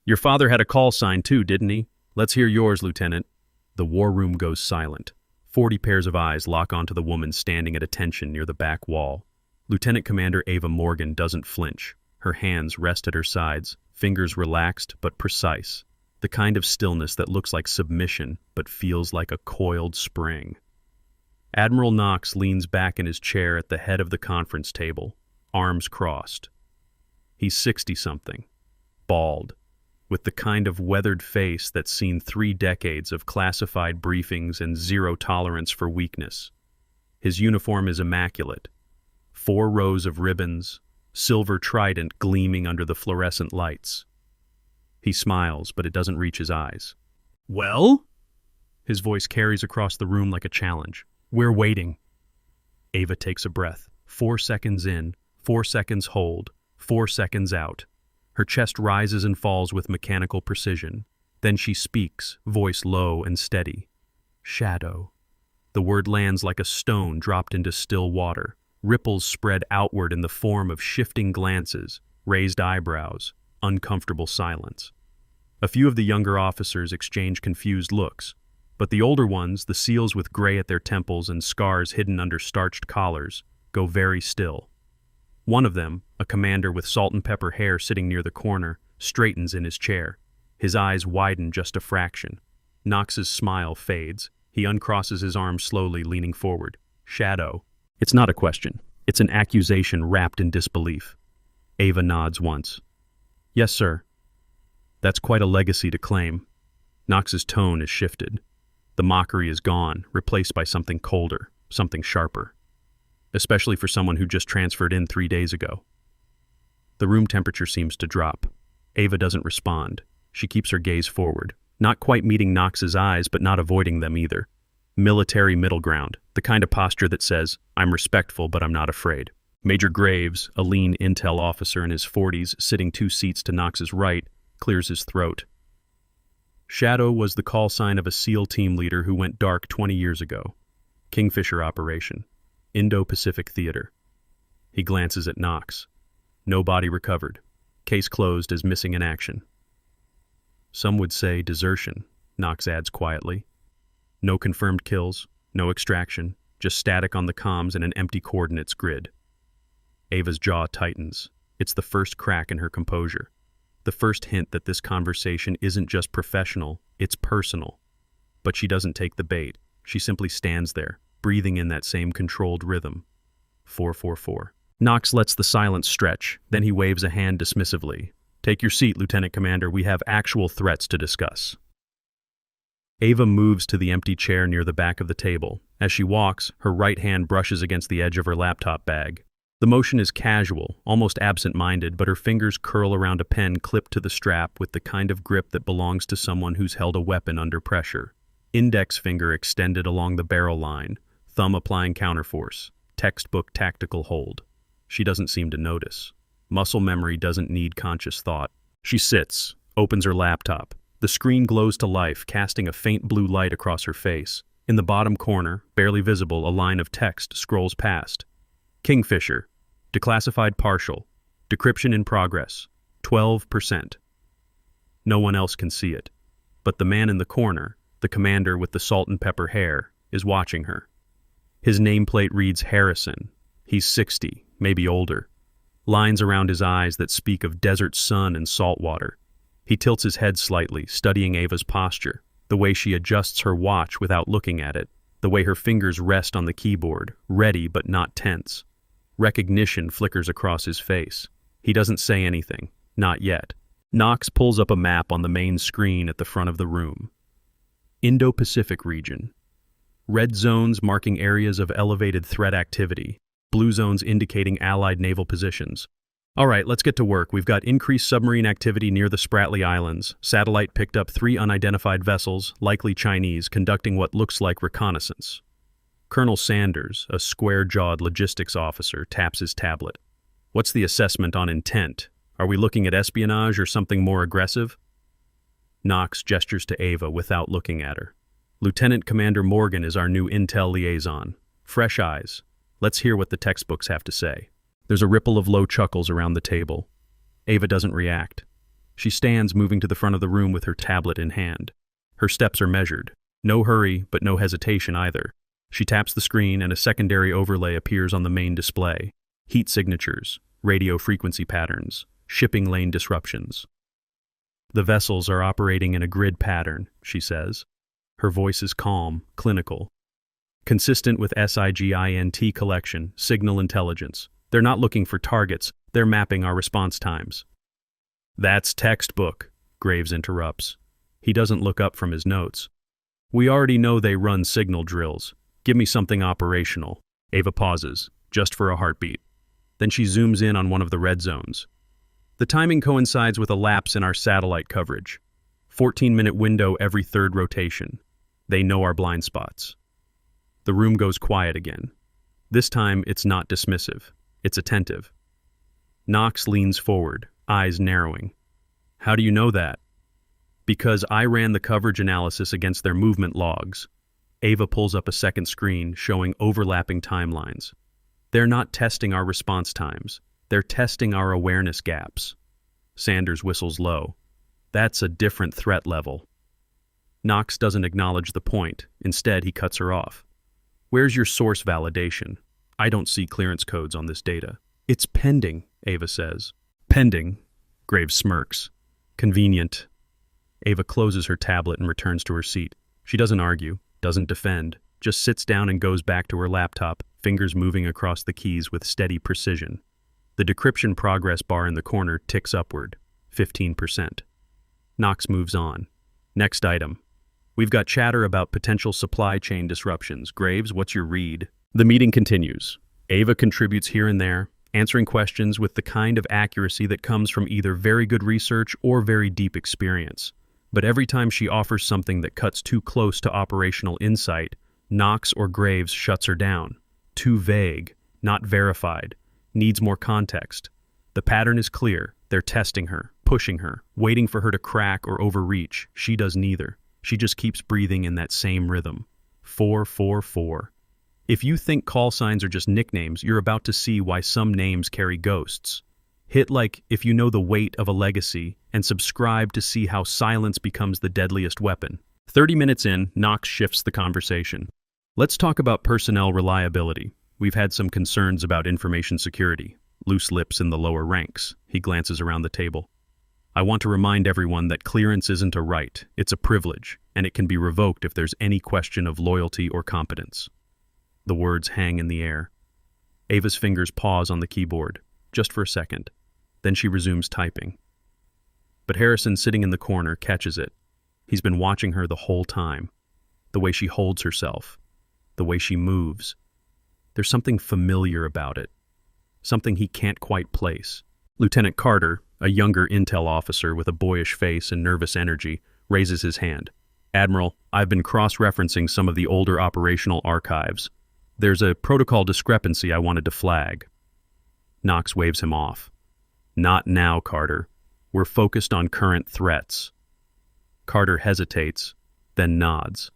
Your father had a call sign too, didn't he? Let's hear yours, Lieutenant. The war room goes silent. 40 pairs of eyes lock onto the woman standing at attention near the back wall. Lieutenant Commander Ava Morgan doesn't flinch. Her hands rest at her sides, fingers relaxed but precise. The kind of stillness that looks like submission but feels like a coiled spring. Admiral Knox leans back in his chair at the head of the conference table, arms crossed. He's 60-something, bald, with the kind of weathered face that's seen 3 decades of classified briefings and zero tolerance for weakness. His uniform is immaculate. 4 rows of ribbons, silver trident gleaming under the fluorescent lights. He smiles, but it doesn't reach his eyes. Well? His voice carries across the room like a challenge. We're waiting. Ava takes a breath. 4 seconds in, 4 seconds hold, 4 seconds out. Her chest rises and falls with mechanical precision. Then she speaks, voice low and steady. Shadow. The word lands like a stone dropped into still water. Ripples spread outward in the form of shifting glances, raised eyebrows, uncomfortable silence. A few of the younger officers exchange confused looks, but the older ones, the SEALs with gray at their temples and scars hidden under starched collars, go very still. One of them, a commander with salt and pepper hair sitting near the corner, straightens in his chair. His eyes widen just a fraction. Knox's smile fades. He uncrosses his arms slowly, leaning forward. Shadow. It's not a question. It's an accusation wrapped in disbelief. Ava nods once. Yes, sir. That's quite a legacy to claim. Knox's tone is shifted. The mockery is gone, replaced by something colder, something sharper. Especially for someone who just transferred in 3 days ago. The room temperature seems to drop. Ava doesn't respond. She keeps her gaze forward, not quite meeting Knox's eyes, but not avoiding them either. Military middle ground, the kind of posture that says, I'm respectful, but I'm not afraid. Major Graves, a lean intel officer in his 40s, sitting 2 seats to Knox's right, clears his throat. Shadow was the call sign of a SEAL team leader who went dark 20 years ago. Kingfisher operation. Indo-Pacific Theater. He glances at Knox. No body recovered. Case closed as missing in action. Some would say desertion, Knox adds quietly. No confirmed kills, no extraction, just static on the comms and an empty coordinates grid. Ava's jaw tightens. It's the first crack in her composure. The first hint that this conversation isn't just professional, it's personal. But she doesn't take the bait. She simply stands there, breathing in that same controlled rhythm. 444. Knox lets the silence stretch, then he waves a hand dismissively. Take your seat, Lieutenant Commander. We have actual threats to discuss. Ava moves to the empty chair near the back of the table. As she walks, her right hand brushes against the edge of her laptop bag. The motion is casual, almost absent-minded, but her fingers curl around a pen clipped to the strap with the kind of grip that belongs to someone who's held a weapon under pressure. Index finger extended along the barrel line, thumb applying counterforce, textbook tactical hold. She doesn't seem to notice. Muscle memory doesn't need conscious thought. She sits, opens her laptop. The screen glows to life, casting a faint blue light across her face. In the bottom corner, barely visible, a line of text scrolls past. Kingfisher. Declassified partial. Decryption in progress. 12%. No one else can see it. But the man in the corner, the commander with the salt and pepper hair, is watching her. His nameplate reads Harrison. He's 60, maybe older. Lines around his eyes that speak of desert sun and salt water. He tilts his head slightly, studying Ava's posture, the way she adjusts her watch without looking at it, the way her fingers rest on the keyboard, ready but not tense. Recognition flickers across his face. He doesn't say anything, not yet. Knox pulls up a map on the main screen at the front of the room. Indo-Pacific region. Red zones marking areas of elevated threat activity. Blue zones indicating Allied naval positions. All right, let's get to work. We've got increased submarine activity near the Spratly Islands. Satellite picked up 3 unidentified vessels, likely Chinese, conducting what looks like reconnaissance. Colonel Sanders, a square-jawed logistics officer, taps his tablet. What's the assessment on intent? Are we looking at espionage or something more aggressive? Knox gestures to Ava without looking at her. Lieutenant Commander Morgan is our new intel liaison. Fresh eyes. Let's hear what the textbooks have to say. There's a ripple of low chuckles around the table. Ava doesn't react. She stands, moving to the front of the room with her tablet in hand. Her steps are measured. No hurry, but no hesitation either. She taps the screen and a secondary overlay appears on the main display. Heat signatures, radio frequency patterns, shipping lane disruptions. The vessels are operating in a grid pattern, she says. Her voice is calm, clinical. Consistent with SIGINT collection, signal intelligence. They're not looking for targets, they're mapping our response times. That's textbook, Graves interrupts. He doesn't look up from his notes. We already know they run signal drills. Give me something operational. Ava pauses, just for a heartbeat. Then she zooms in on one of the red zones. The timing coincides with a lapse in our satellite coverage. 14-minute window every third rotation. They know our blind spots. The room goes quiet again. This time, it's not dismissive. It's attentive. Knox leans forward, eyes narrowing. How do you know that? Because I ran the coverage analysis against their movement logs. Ava pulls up a second screen showing overlapping timelines. They're not testing our response times. They're testing our awareness gaps. Sanders whistles low. That's a different threat level. Knox doesn't acknowledge the point. Instead, he cuts her off. Where's your source validation? I don't see clearance codes on this data. It's pending, Ava says. Pending? Graves smirks. Convenient. Ava closes her tablet and returns to her seat. She doesn't argue, doesn't defend, just sits down and goes back to her laptop, fingers moving across the keys with steady precision. The decryption progress bar in the corner ticks upward, 15%. Knox moves on. Next item. We've got chatter about potential supply chain disruptions. Graves, what's your read? The meeting continues. Ava contributes here and there, answering questions with the kind of accuracy that comes from either very good research or very deep experience. But every time she offers something that cuts too close to operational insight, Knox or Graves shuts her down. Too vague, not verified, needs more context. The pattern is clear. They're testing her, pushing her, waiting for her to crack or overreach. She does neither. She just keeps breathing in that same rhythm. 444. If you think call signs are just nicknames, you're about to see why some names carry ghosts. Hit like if you know the weight of a legacy, and subscribe to see how silence becomes the deadliest weapon. 30 minutes in, Knox shifts the conversation. Let's talk about personnel reliability. We've had some concerns about information security. Loose lips in the lower ranks. He glances around the table. I want to remind everyone that clearance isn't a right, it's a privilege, and it can be revoked if there's any question of loyalty or competence. The words hang in the air. Ava's fingers pause on the keyboard, just for a second. Then she resumes typing. But Harrison, sitting in the corner, catches it. He's been watching her the whole time. The way she holds herself. The way she moves. There's something familiar about it. Something he can't quite place. Lieutenant Carter, a younger intel officer with a boyish face and nervous energy, raises his hand. Admiral, I've been cross-referencing some of the older operational archives. There's a protocol discrepancy I wanted to flag. Knox waves him off. Not now, Carter. We're focused on current threats. Carter hesitates, then nods.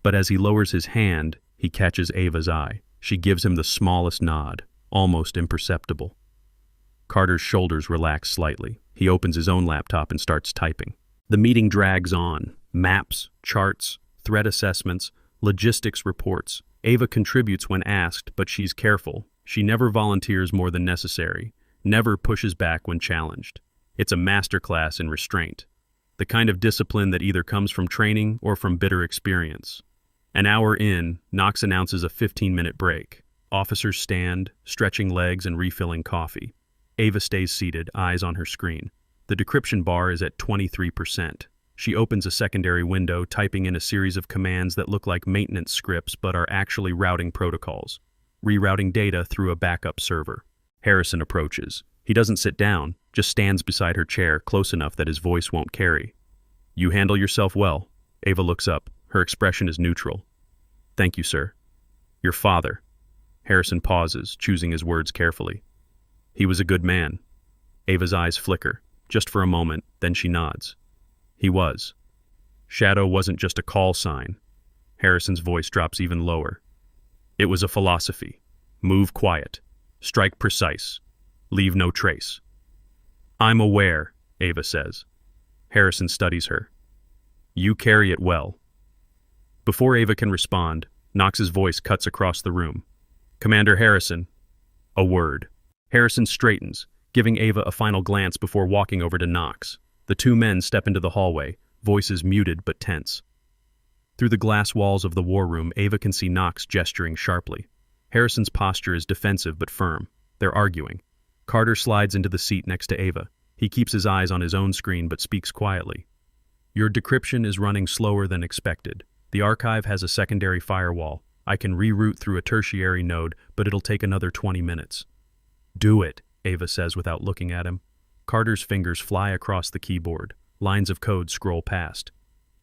But as he lowers his hand, he catches Ava's eye. She gives him the smallest nod, almost imperceptible. Carter's shoulders relax slightly. He opens his own laptop and starts typing. The meeting drags on. Maps, charts, threat assessments, logistics reports. Ava contributes when asked, but she's careful. She never volunteers more than necessary, never pushes back when challenged. It's a masterclass in restraint, the kind of discipline that either comes from training or from bitter experience. An hour in, Knox announces a 15-minute break. Officers stand, stretching legs and refilling coffee. Ava stays seated, eyes on her screen. The decryption bar is at 23%. She opens a secondary window, typing in a series of commands that look like maintenance scripts but are actually routing protocols, rerouting data through a backup server. Harrison approaches. He doesn't sit down, just stands beside her chair, close enough that his voice won't carry. You handle yourself well. Ava looks up. Her expression is neutral. Thank you, sir. Your father. Harrison pauses, choosing his words carefully. He was a good man. Ava's eyes flicker, just for a moment, then she nods. He was. Shadow wasn't just a call sign. Harrison's voice drops even lower. It was a philosophy. Move quiet. Strike precise. Leave no trace. I'm aware, Ava says. Harrison studies her. You carry it well. Before Ava can respond, Knox's voice cuts across the room. Commander Harrison. A word. Harrison straightens, giving Ava a final glance before walking over to Knox. The two men step into the hallway, voices muted but tense. Through the glass walls of the war room, Ava can see Knox gesturing sharply. Harrison's posture is defensive but firm. They're arguing. Carter slides into the seat next to Ava. He keeps his eyes on his own screen but speaks quietly. Your decryption is running slower than expected. The archive has a secondary firewall. I can reroute through a tertiary node, but it'll take another 20 minutes. Do it, Ava says without looking at him. Carter's fingers fly across the keyboard. Lines of code scroll past.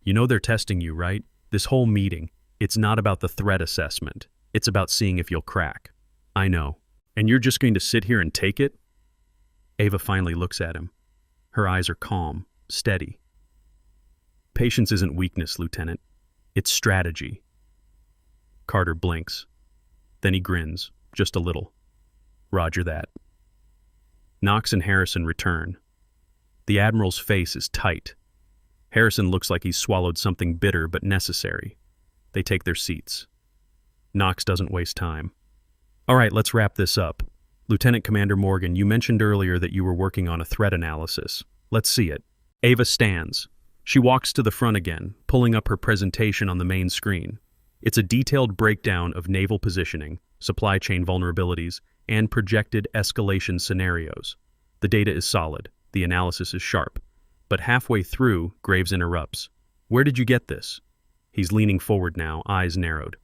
You know they're testing you, right? This whole meeting, it's not about the threat assessment. It's about seeing if you'll crack. I know. And you're just going to sit here and take it? Ava finally looks at him. Her eyes are calm, steady. Patience isn't weakness, Lieutenant. It's strategy. Carter blinks. Then he grins, just a little. Roger that. Knox and Harrison return. The Admiral's face is tight. Harrison looks like he's swallowed something bitter but necessary. They take their seats. Knox doesn't waste time. All right, let's wrap this up. Lieutenant Commander Morgan, you mentioned earlier that you were working on a threat analysis. Let's see it. Ava stands. She walks to the front again, pulling up her presentation on the main screen. It's a detailed breakdown of naval positioning, supply chain vulnerabilities, and projected escalation scenarios. The data is solid. The analysis is sharp. But halfway through, Graves interrupts. Where did you get this? He's leaning forward now, eyes narrowed.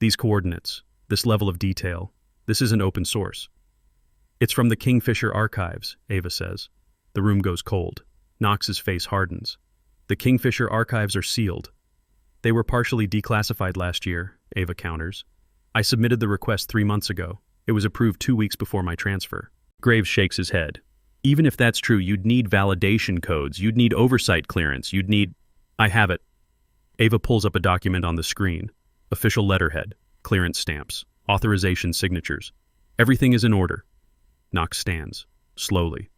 These coordinates, this level of detail, this isn't open source. It's from the Kingfisher archives, Ava says. The room goes cold. Knox's face hardens. The Kingfisher archives are sealed. They were partially declassified last year, Ava counters. I submitted the request 3 months ago. It was approved 2 weeks before my transfer. Graves shakes his head. Even if that's true, you'd need validation codes, you'd need oversight clearance, you'd need... I have it. Ava pulls up a document on the screen. Official letterhead, clearance stamps, authorization signatures. Everything is in order. Knox stands, slowly.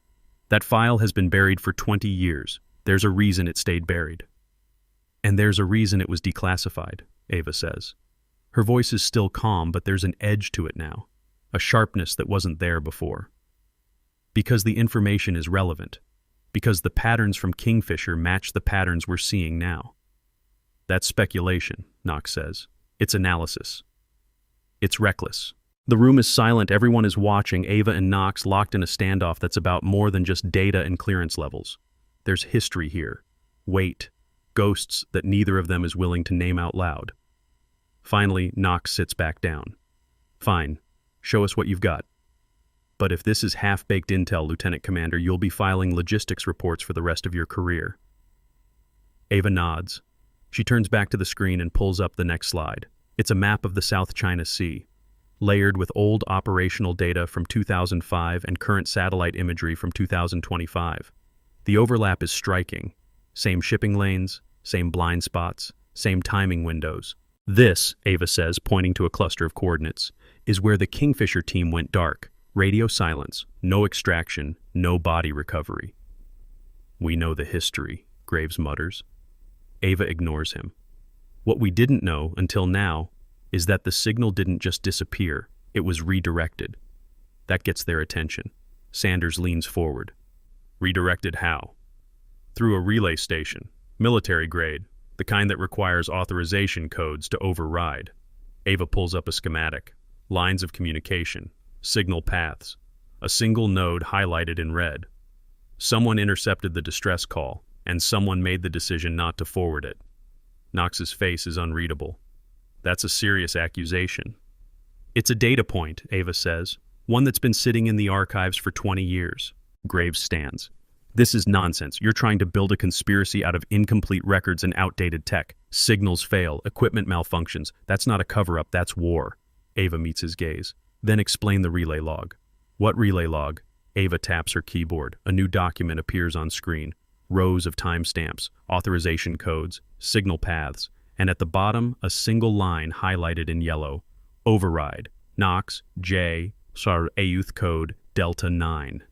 That file has been buried for 20 years. There's a reason it stayed buried. And there's a reason it was declassified, Ava says. Her voice is still calm, but there's an edge to it now, a sharpness that wasn't there before. Because the information is relevant. Because the patterns from Kingfisher match the patterns we're seeing now. That's speculation, Knox says. It's analysis. It's reckless. The room is silent, everyone is watching, Ava and Knox locked in a standoff that's about more than just data and clearance levels. There's history here. Weight. Ghosts that neither of them is willing to name out loud. Finally, Knox sits back down. Fine. Show us what you've got. But if this is half-baked intel, Lieutenant Commander, you'll be filing logistics reports for the rest of your career. Ava nods. She turns back to the screen and pulls up the next slide. It's a map of the South China Sea, layered with old operational data from 2005 and current satellite imagery from 2025. The overlap is striking. Same shipping lanes, same blind spots, same timing windows. This, Ava says, pointing to a cluster of coordinates, is where the Kingfisher team went dark. Radio silence, no extraction, no body recovery. We know the history, Graves mutters. Ava ignores him. What we didn't know until now is that the signal didn't just disappear, it was redirected. That gets their attention. Sanders leans forward. Redirected how? Through a relay station, military grade, the kind that requires authorization codes to override. Ava pulls up a schematic. Lines of communication. Signal paths, a single node highlighted in red. Someone intercepted the distress call, and someone made the decision not to forward it. Knox's face is unreadable. That's a serious accusation. It's a data point, Ava says, one that's been sitting in the archives for 20 years. Graves stands. This is nonsense. You're trying to build a conspiracy out of incomplete records and outdated tech. Signals fail, equipment malfunctions. That's not a cover-up, that's war. Ava meets his gaze. Then explain the relay log. What relay log? Ava taps her keyboard. A new document appears on screen. Rows of timestamps, authorization codes, signal paths, and at the bottom, a single line highlighted in yellow. Override. Knox, J, Ayuth code, Delta 9.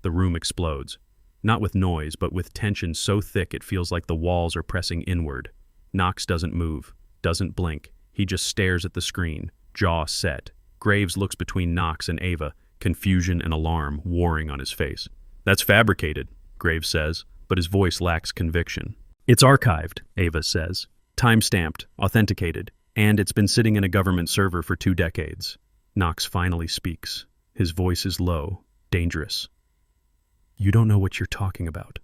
The room explodes. Not with noise, but with tension so thick it feels like the walls are pressing inward. Knox doesn't move, doesn't blink. He just stares at the screen, jaw set. Graves looks between Knox and Ava, confusion and alarm warring on his face. "That's fabricated," Graves says, but his voice lacks conviction. "It's archived," Ava says. "Time-stamped, authenticated, and it's been sitting in a government server for 2 decades. Knox finally speaks. His voice is low, dangerous. "You don't know what you're talking about."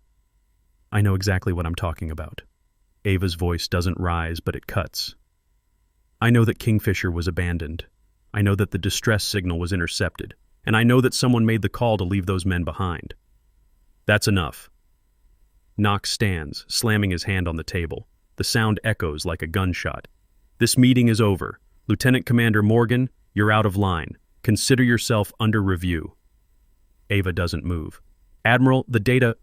"I know exactly what I'm talking about." Ava's voice doesn't rise, but it cuts. "I know that Kingfisher was abandoned. I know that the distress signal was intercepted. And I know that someone made the call to leave those men behind." "That's enough." Knox stands, slamming his hand on the table. The sound echoes like a gunshot. "This meeting is over. Lieutenant Commander Morgan, you're out of line. Consider yourself under review." Ava doesn't move. "Admiral, the data—"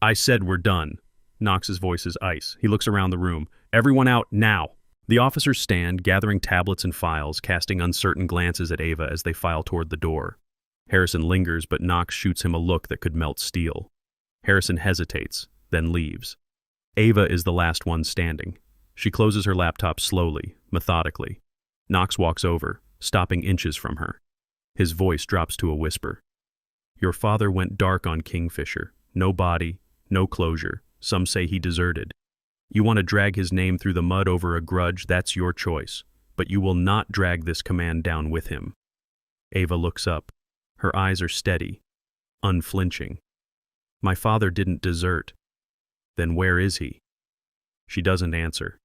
"I said we're done." Knox's voice is ice. He looks around the room. "Everyone out, now!" The officers stand, gathering tablets and files, casting uncertain glances at Ava as they file toward the door. Harrison lingers, but Knox shoots him a look that could melt steel. Harrison hesitates, then leaves. Ava is the last one standing. She closes her laptop slowly, methodically. Knox walks over, stopping inches from her. His voice drops to a whisper. "Your father went dark on Kingfisher. No body, no closure. Some say he deserted. You want to drag his name through the mud over a grudge, that's your choice. But you will not drag this command down with him." Ava looks up. Her eyes are steady, unflinching. "My father didn't desert." "Then where is he?" She doesn't answer,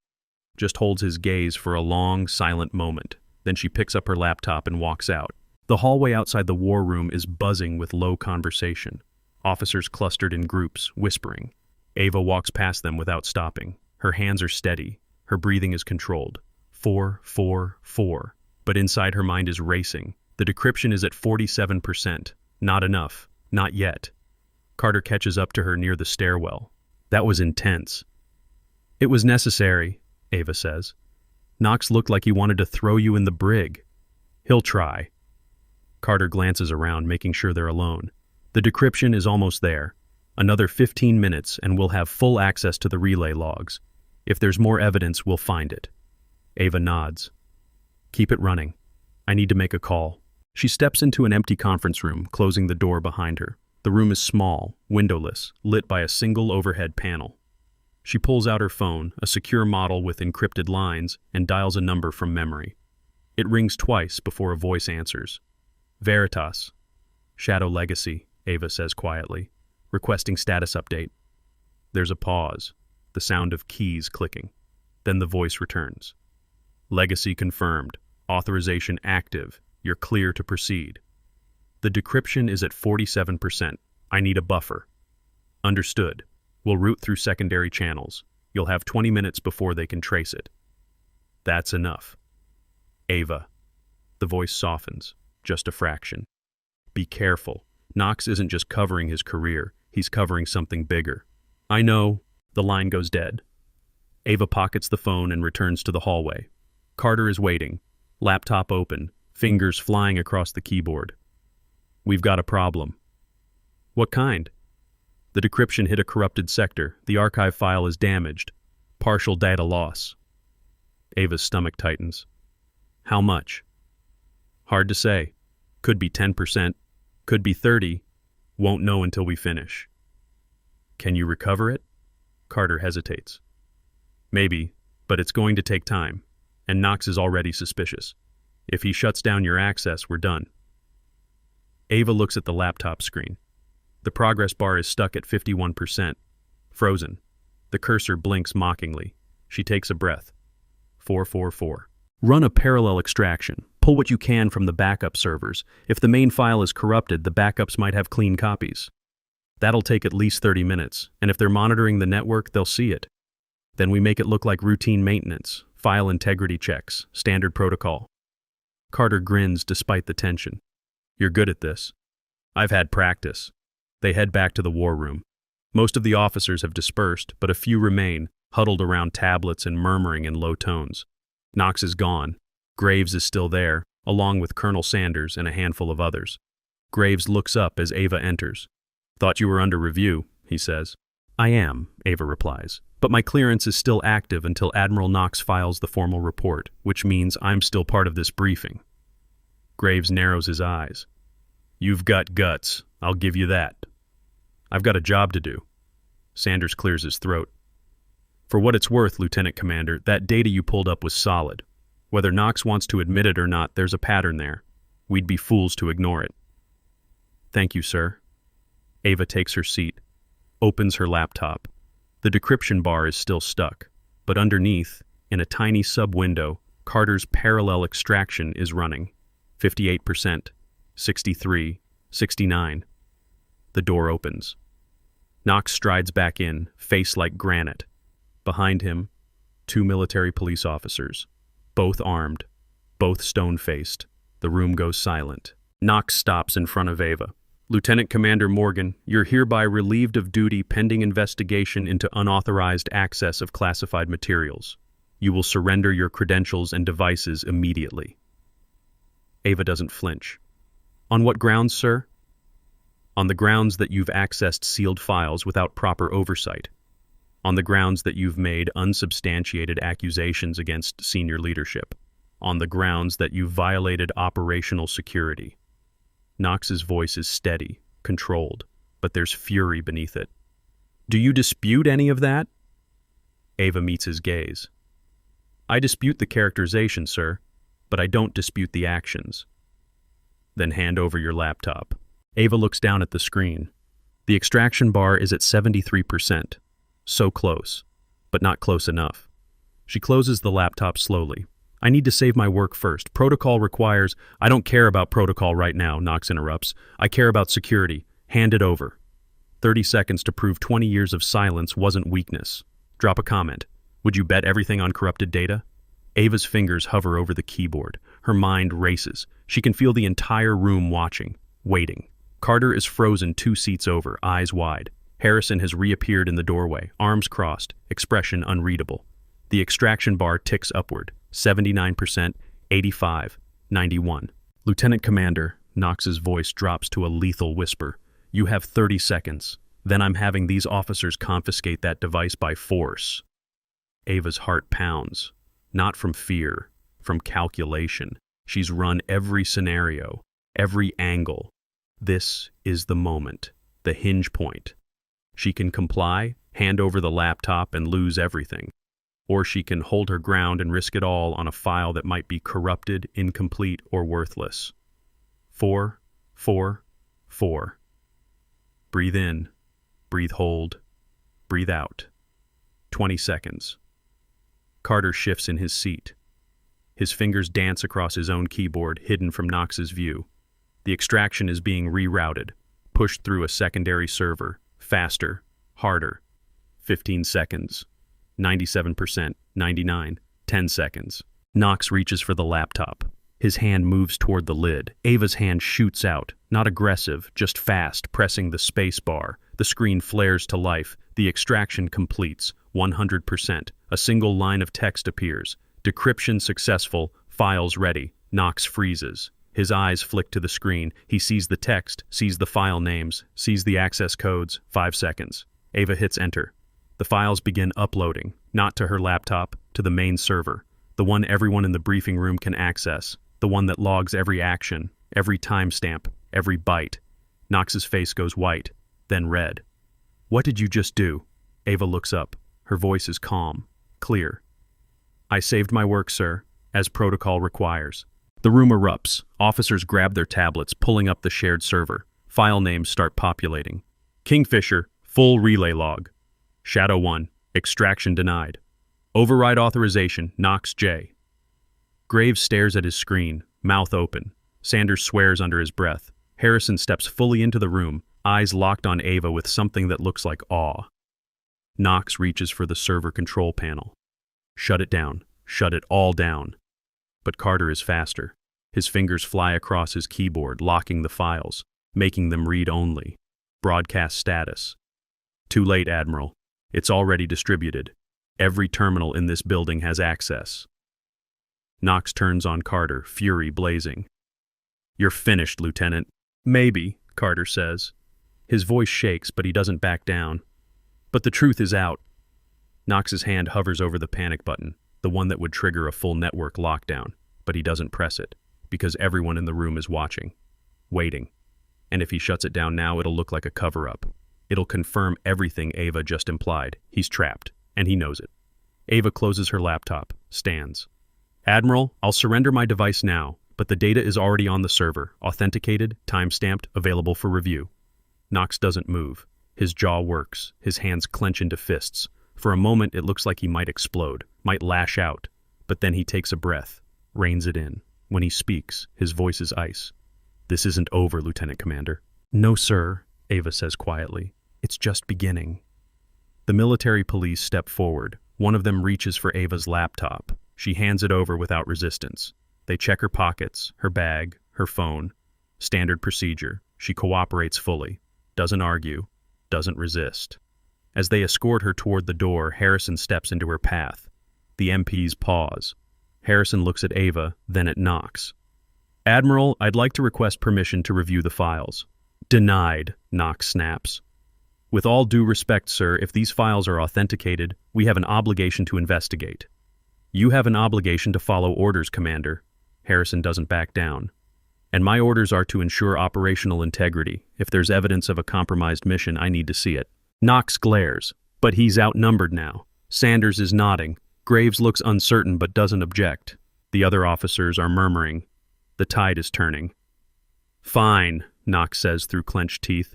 just holds his gaze for a long, silent moment. Then she picks up her laptop and walks out. The hallway outside the war room is buzzing with low conversation. Officers clustered in groups, whispering. Ava walks past them without stopping. Her hands are steady. Her breathing is controlled. 4, 4, 4. But inside her mind is racing. The decryption is at 47%. Not enough. Not yet. Carter catches up to her near the stairwell. "That was intense." "It was necessary," Ava says. "Knox looked like he wanted to throw you in the brig." "He'll try." Carter glances around, making sure they're alone. The decryption is almost there. Another 15 minutes and we'll have full access to the relay logs. If there's more evidence, we'll find it. Ava nods. "Keep it running. I need to make a call." She steps into an empty conference room, closing the door behind her. The room is small, windowless, lit by a single overhead panel. She pulls out her phone, a secure model with encrypted lines, and dials a number from memory. It rings twice before a voice answers. "Veritas." "Shadow Legacy," Ava says quietly. "Requesting status update." There's a pause, the sound of keys clicking. Then the voice returns. "Legacy confirmed. Authorization active. You're clear to proceed." "The decryption is at 47%. I need a buffer." "Understood. We'll route through secondary channels. You'll have 20 minutes before they can trace it." "That's enough." "Ava." The voice softens, just a fraction. "Be careful. Knox isn't just covering his career. He's covering something bigger." "I know." The line goes dead. Ava pockets the phone and returns to the hallway. Carter is waiting, laptop open, fingers flying across the keyboard. "We've got a problem." "What kind?" "The decryption hit a corrupted sector. The archive file is damaged. Partial data loss." Ava's stomach tightens. "How much?" "Hard to say. Could be 10%. Could be 30. Won't know until we finish." "Can you recover it?" Carter hesitates. "Maybe, but it's going to take time. And Knox is already suspicious. If he shuts down your access, we're done." Ava looks at the laptop screen. The progress bar is stuck at 51%. Frozen. The cursor blinks mockingly. She takes a breath. 444. "Run a parallel extraction. Pull what you can from the backup servers. If the main file is corrupted, the backups might have clean copies. That'll take at least 30 minutes, and if they're monitoring the network, they'll see it. Then we make it look like routine maintenance, file integrity checks, standard protocol." Carter grins despite the tension. "You're good at this." "I've had practice." They head back to the war room. Most of the officers have dispersed, but a few remain, huddled around tablets and murmuring in low tones. Knox is gone. Graves is still there, along with Colonel Sanders and a handful of others. Graves looks up as Ava enters. "Thought you were under review," he says. I am, Ava replies, but my clearance is still active until Admiral Knox files the formal report, which means I'm still part of this briefing. Graves narrows his eyes. You've got guts, I'll give you that. I've got a job to do. Sanders clears his throat. For what it's worth, Lieutenant Commander, that data you pulled up was solid. Whether Knox wants to admit it or not, there's a pattern there. We'd be fools to ignore it. Thank you, sir. Ava takes her seat, opens her laptop. The decryption bar is still stuck, but underneath, in a tiny sub-window, Carter's parallel extraction is running. 58%, 63, 69. The door opens. Knox strides back in, face like granite. Behind him, 2 military police officers, both armed, both stone-faced. The room goes silent. Knox stops in front of Ava. Lieutenant Commander Morgan, you're hereby relieved of duty pending investigation into unauthorized access of classified materials. You will surrender your credentials and devices immediately. Ava doesn't flinch. On what grounds, sir? On the grounds that you've accessed sealed files without proper oversight. On the grounds that you've made unsubstantiated accusations against senior leadership. On the grounds that you've violated operational security. Knox's voice is steady, controlled, but there's fury beneath it. Do you dispute any of that? Ava meets his gaze. I dispute the characterization, sir, but I don't dispute the actions. Then hand over your laptop. Ava looks down at the screen. The extraction bar is at 73%. So close, but not close enough. She closes the laptop slowly. I need to save my work first. Protocol requires... I don't care about protocol right now, Knox interrupts. I care about security. Hand it over. 30 seconds to prove 20 years of silence wasn't weakness. Drop a comment. Would you bet everything on corrupted data? Ava's fingers hover over the keyboard. Her mind races. She can feel the entire room watching, waiting. Carter is frozen 2 seats over, eyes wide. Harrison has reappeared in the doorway, arms crossed, expression unreadable. The extraction bar ticks upward. 79%, 85, 91. Lieutenant Commander, Knox's voice drops to a lethal whisper. You have 30 seconds. Then I'm having these officers confiscate that device by force. Ava's heart pounds. Not from fear, from calculation. She's run every scenario, every angle. This is the moment, the hinge point. She can comply, hand over the laptop, and lose everything. Or she can hold her ground and risk it all on a file that might be corrupted, incomplete, or worthless. 4, 4, 4. Breathe in, breathe hold, breathe out. 20 seconds. Carter shifts in his seat. His fingers dance across his own keyboard, hidden from Knox's view. The extraction is being rerouted, pushed through a secondary server, faster, harder. 15 seconds. 97%, 99, 10 seconds. Knox reaches for the laptop. His hand moves toward the lid. Ava's hand shoots out, not aggressive, just fast, pressing the space bar. The screen flares to life. The extraction completes, 100%. A single line of text appears. Decryption successful, files ready. Knox freezes. His eyes flick to the screen. He sees the text, sees the file names, sees the access codes. 5 seconds. Ava hits enter. The files begin uploading, not to her laptop, to the main server, the one everyone in the briefing room can access, the one that logs every action, every timestamp, every byte. Knox's face goes white, then red. What did you just do? Ava looks up. Her voice is calm, clear. I saved my work, sir, as protocol requires. The room erupts. Officers grab their tablets, pulling up the shared server. File names start populating. Kingfisher, full relay log. Shadow 1, extraction denied. Override authorization, Knox J. Graves stares at his screen, mouth open. Sanders swears under his breath. Harrison steps fully into the room, eyes locked on Ava with something that looks like awe. Knox reaches for the server control panel. Shut it down. Shut it all down. But Carter is faster. His fingers fly across his keyboard, locking the files, making them read-only. Broadcast status. Too late, Admiral. It's already distributed. Every terminal in this building has access. Knox turns on Carter, fury blazing. You're finished, Lieutenant. Maybe, Carter says. His voice shakes, but he doesn't back down. But the truth is out. Knox's hand hovers over the panic button, the one that would trigger a full network lockdown, but he doesn't press it, because everyone in the room is watching, waiting. And if he shuts it down now, it'll look like a cover-up. It'll confirm everything Ava just implied. He's trapped, and he knows it. Ava closes her laptop, stands. Admiral, I'll surrender my device now, but the data is already on the server, authenticated, time-stamped, available for review. Knox doesn't move. His jaw works, his hands clench into fists. For a moment, it looks like he might explode, might lash out, but then he takes a breath, reins it in. When he speaks, his voice is ice. This isn't over, Lieutenant Commander. No, sir, Ava says quietly. It's just beginning. The military police step forward. One of them reaches for Ava's laptop. She hands it over without resistance. They check her pockets, her bag, her phone. Standard procedure. She cooperates fully. Doesn't argue. Doesn't resist. As they escort her toward the door, Harrison steps into her path. The MPs pause. Harrison looks at Ava, then at Knox. Admiral, I'd like to request permission to review the files. Denied, Knox snaps. With all due respect, sir, if these files are authenticated, we have an obligation to investigate. You have an obligation to follow orders, Commander. Harrison doesn't back down. And my orders are to ensure operational integrity. If there's evidence of a compromised mission, I need to see it. Knox glares, but he's outnumbered now. Sanders is nodding. Graves looks uncertain but doesn't object. The other officers are murmuring. The tide is turning. Fine, Knox says through clenched teeth.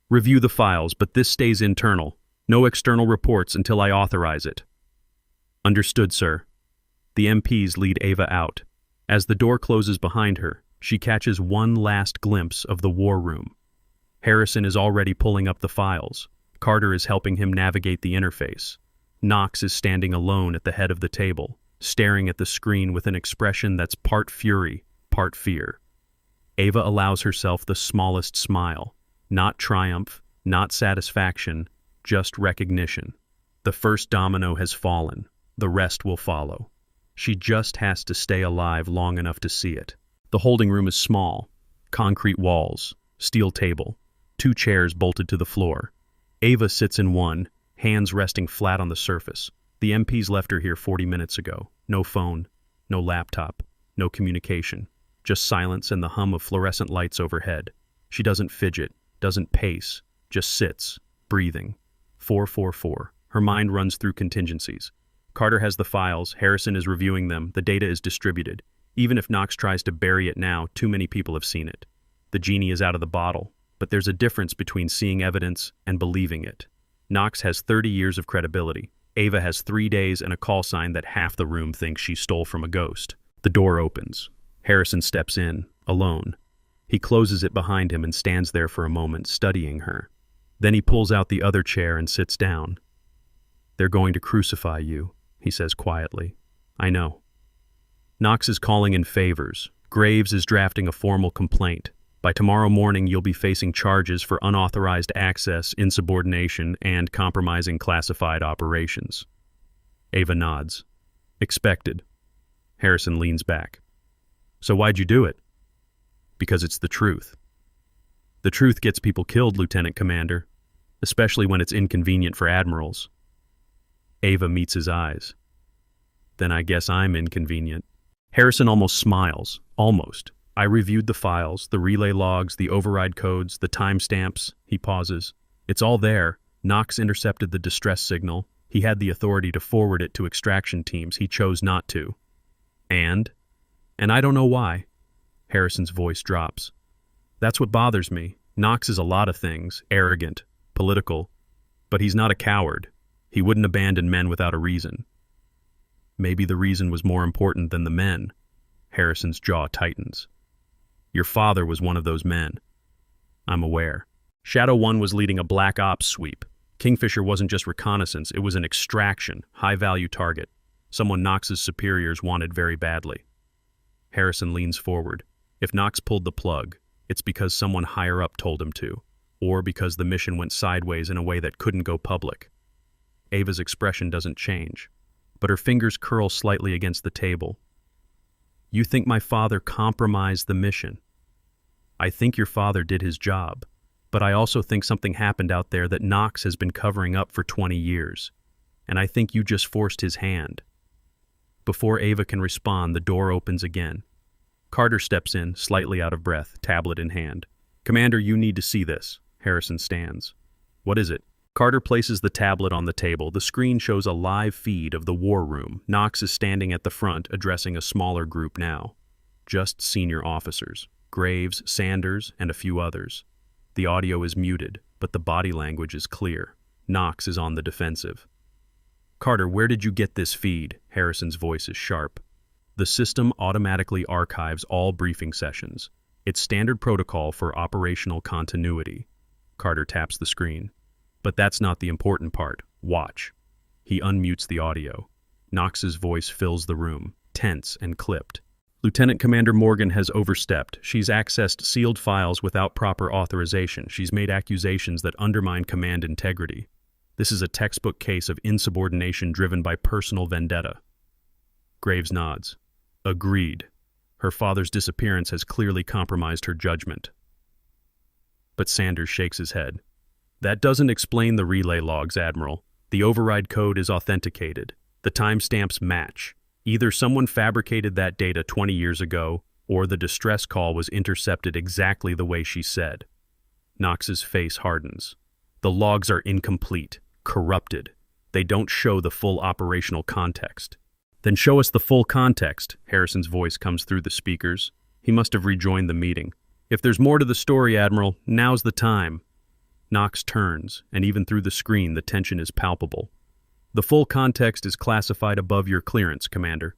Review the files, but this stays internal. No external reports until I authorize it. Understood, sir. The MPs lead Ava out. As the door closes behind her, she catches one last glimpse of the war room. Harrison is already pulling up the files. Carter is helping him navigate the interface. Knox is standing alone at the head of the table, staring at the screen with an expression that's part fury, part fear. Ava allows herself the smallest smile. Not triumph, not satisfaction, just recognition. The first domino has fallen. The rest will follow. She just has to stay alive long enough to see it. The holding room is small. Concrete walls, steel table, 2 chairs bolted to the floor. Ava sits in one, hands resting flat on the surface. The MPs left her here 40 minutes ago. No phone, no laptop, no communication. Just silence and the hum of fluorescent lights overhead. She doesn't fidget, doesn't pace, just sits, breathing. 444. Her mind runs through contingencies. Carter has the files, Harrison is reviewing them, the data is distributed. Even if Knox tries to bury it now, too many people have seen it. The genie is out of the bottle, but there's a difference between seeing evidence and believing it. Knox has 30 years of credibility. Ava has 3 days and a call sign that half the room thinks she stole from a ghost. The door opens. Harrison steps in, alone. He closes it behind him and stands there for a moment, studying her. Then he pulls out the other chair and sits down. They're going to crucify you, he says quietly. I know. Knox is calling in favors. Graves is drafting a formal complaint. By tomorrow morning, you'll be facing charges for unauthorized access, insubordination, and compromising classified operations. Ava nods. Expected. Harrison leans back. So why'd you do it? Because it's the truth. The truth gets people killed, Lieutenant Commander, especially when it's inconvenient for admirals. Ava meets his eyes. Then I guess I'm inconvenient. Harrison almost smiles. Almost. I reviewed the files, the relay logs, the override codes, the timestamps. He pauses. It's all there. Knox intercepted the distress signal. He had the authority to forward it to extraction teams. He chose not to. And I don't know why. Harrison's voice drops. That's what bothers me. Knox is a lot of things. Arrogant, political. But he's not a coward. He wouldn't abandon men without a reason. Maybe the reason was more important than the men. Harrison's jaw tightens. Your father was one of those men. I'm aware. Shadow 1 was leading a black ops sweep. Kingfisher wasn't just reconnaissance, it was an extraction, high-value target. Someone Knox's superiors wanted very badly. Harrison leans forward. If Knox pulled the plug, it's because someone higher up told him to, or because the mission went sideways in a way that couldn't go public. Ava's expression doesn't change, but her fingers curl slightly against the table. You think my father compromised the mission. I think your father did his job. But I also think something happened out there that Knox has been covering up for 20 years. And I think you just forced his hand. Before Ava can respond, the door opens again. Carter steps in, slightly out of breath, tablet in hand. Commander, you need to see this. Harrison stands. What is it? Carter places the tablet on the table. The screen shows a live feed of the war room. Knox is standing at the front, addressing a smaller group now. Just senior officers. Graves, Sanders, and a few others. The audio is muted, but the body language is clear. Knox is on the defensive. Carter, where did you get this feed? Harrison's voice is sharp. The system automatically archives all briefing sessions. It's standard protocol for operational continuity. Carter taps the screen. But that's not the important part. Watch. He unmutes the audio. Knox's voice fills the room, tense and clipped. Lieutenant Commander Morgan has overstepped. She's accessed sealed files without proper authorization. She's made accusations that undermine command integrity. This is a textbook case of insubordination driven by personal vendetta. Graves nods. Agreed. Her father's disappearance has clearly compromised her judgment. But Sanders shakes his head. That doesn't explain the relay logs, Admiral. The override code is authenticated. The timestamps match. Either someone fabricated that data 20 years ago, or the distress call was intercepted exactly the way she said. Knox's face hardens. The logs are incomplete, corrupted. They don't show the full operational context. Then show us the full context. Harrison's voice comes through the speakers. He must have rejoined the meeting. If there's more to the story, Admiral, now's the time. Knox turns, and even through the screen, the tension is palpable. The full context is classified above your clearance, Commander.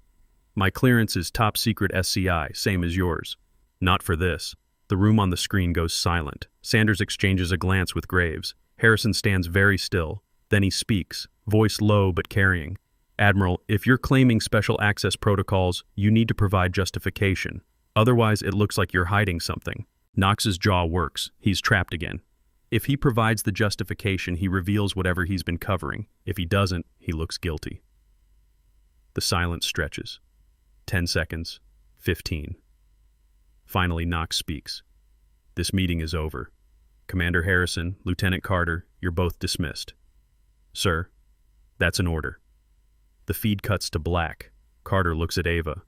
My clearance is top secret SCI, same as yours. Not for this. The room on the screen goes silent. Sanders exchanges a glance with Graves. Harrison stands very still. Then he speaks, voice low but carrying. Admiral, if you're claiming special access protocols, you need to provide justification. Otherwise, it looks like you're hiding something. Knox's jaw works. He's trapped again. If he provides the justification, he reveals whatever he's been covering. If he doesn't, he looks guilty. The silence stretches. 10 seconds. 15. Finally, Knox speaks. This meeting is over. Commander Harrison, Lieutenant Carter, you're both dismissed. Sir, that's an order. The feed cuts to black. Carter looks at Ava.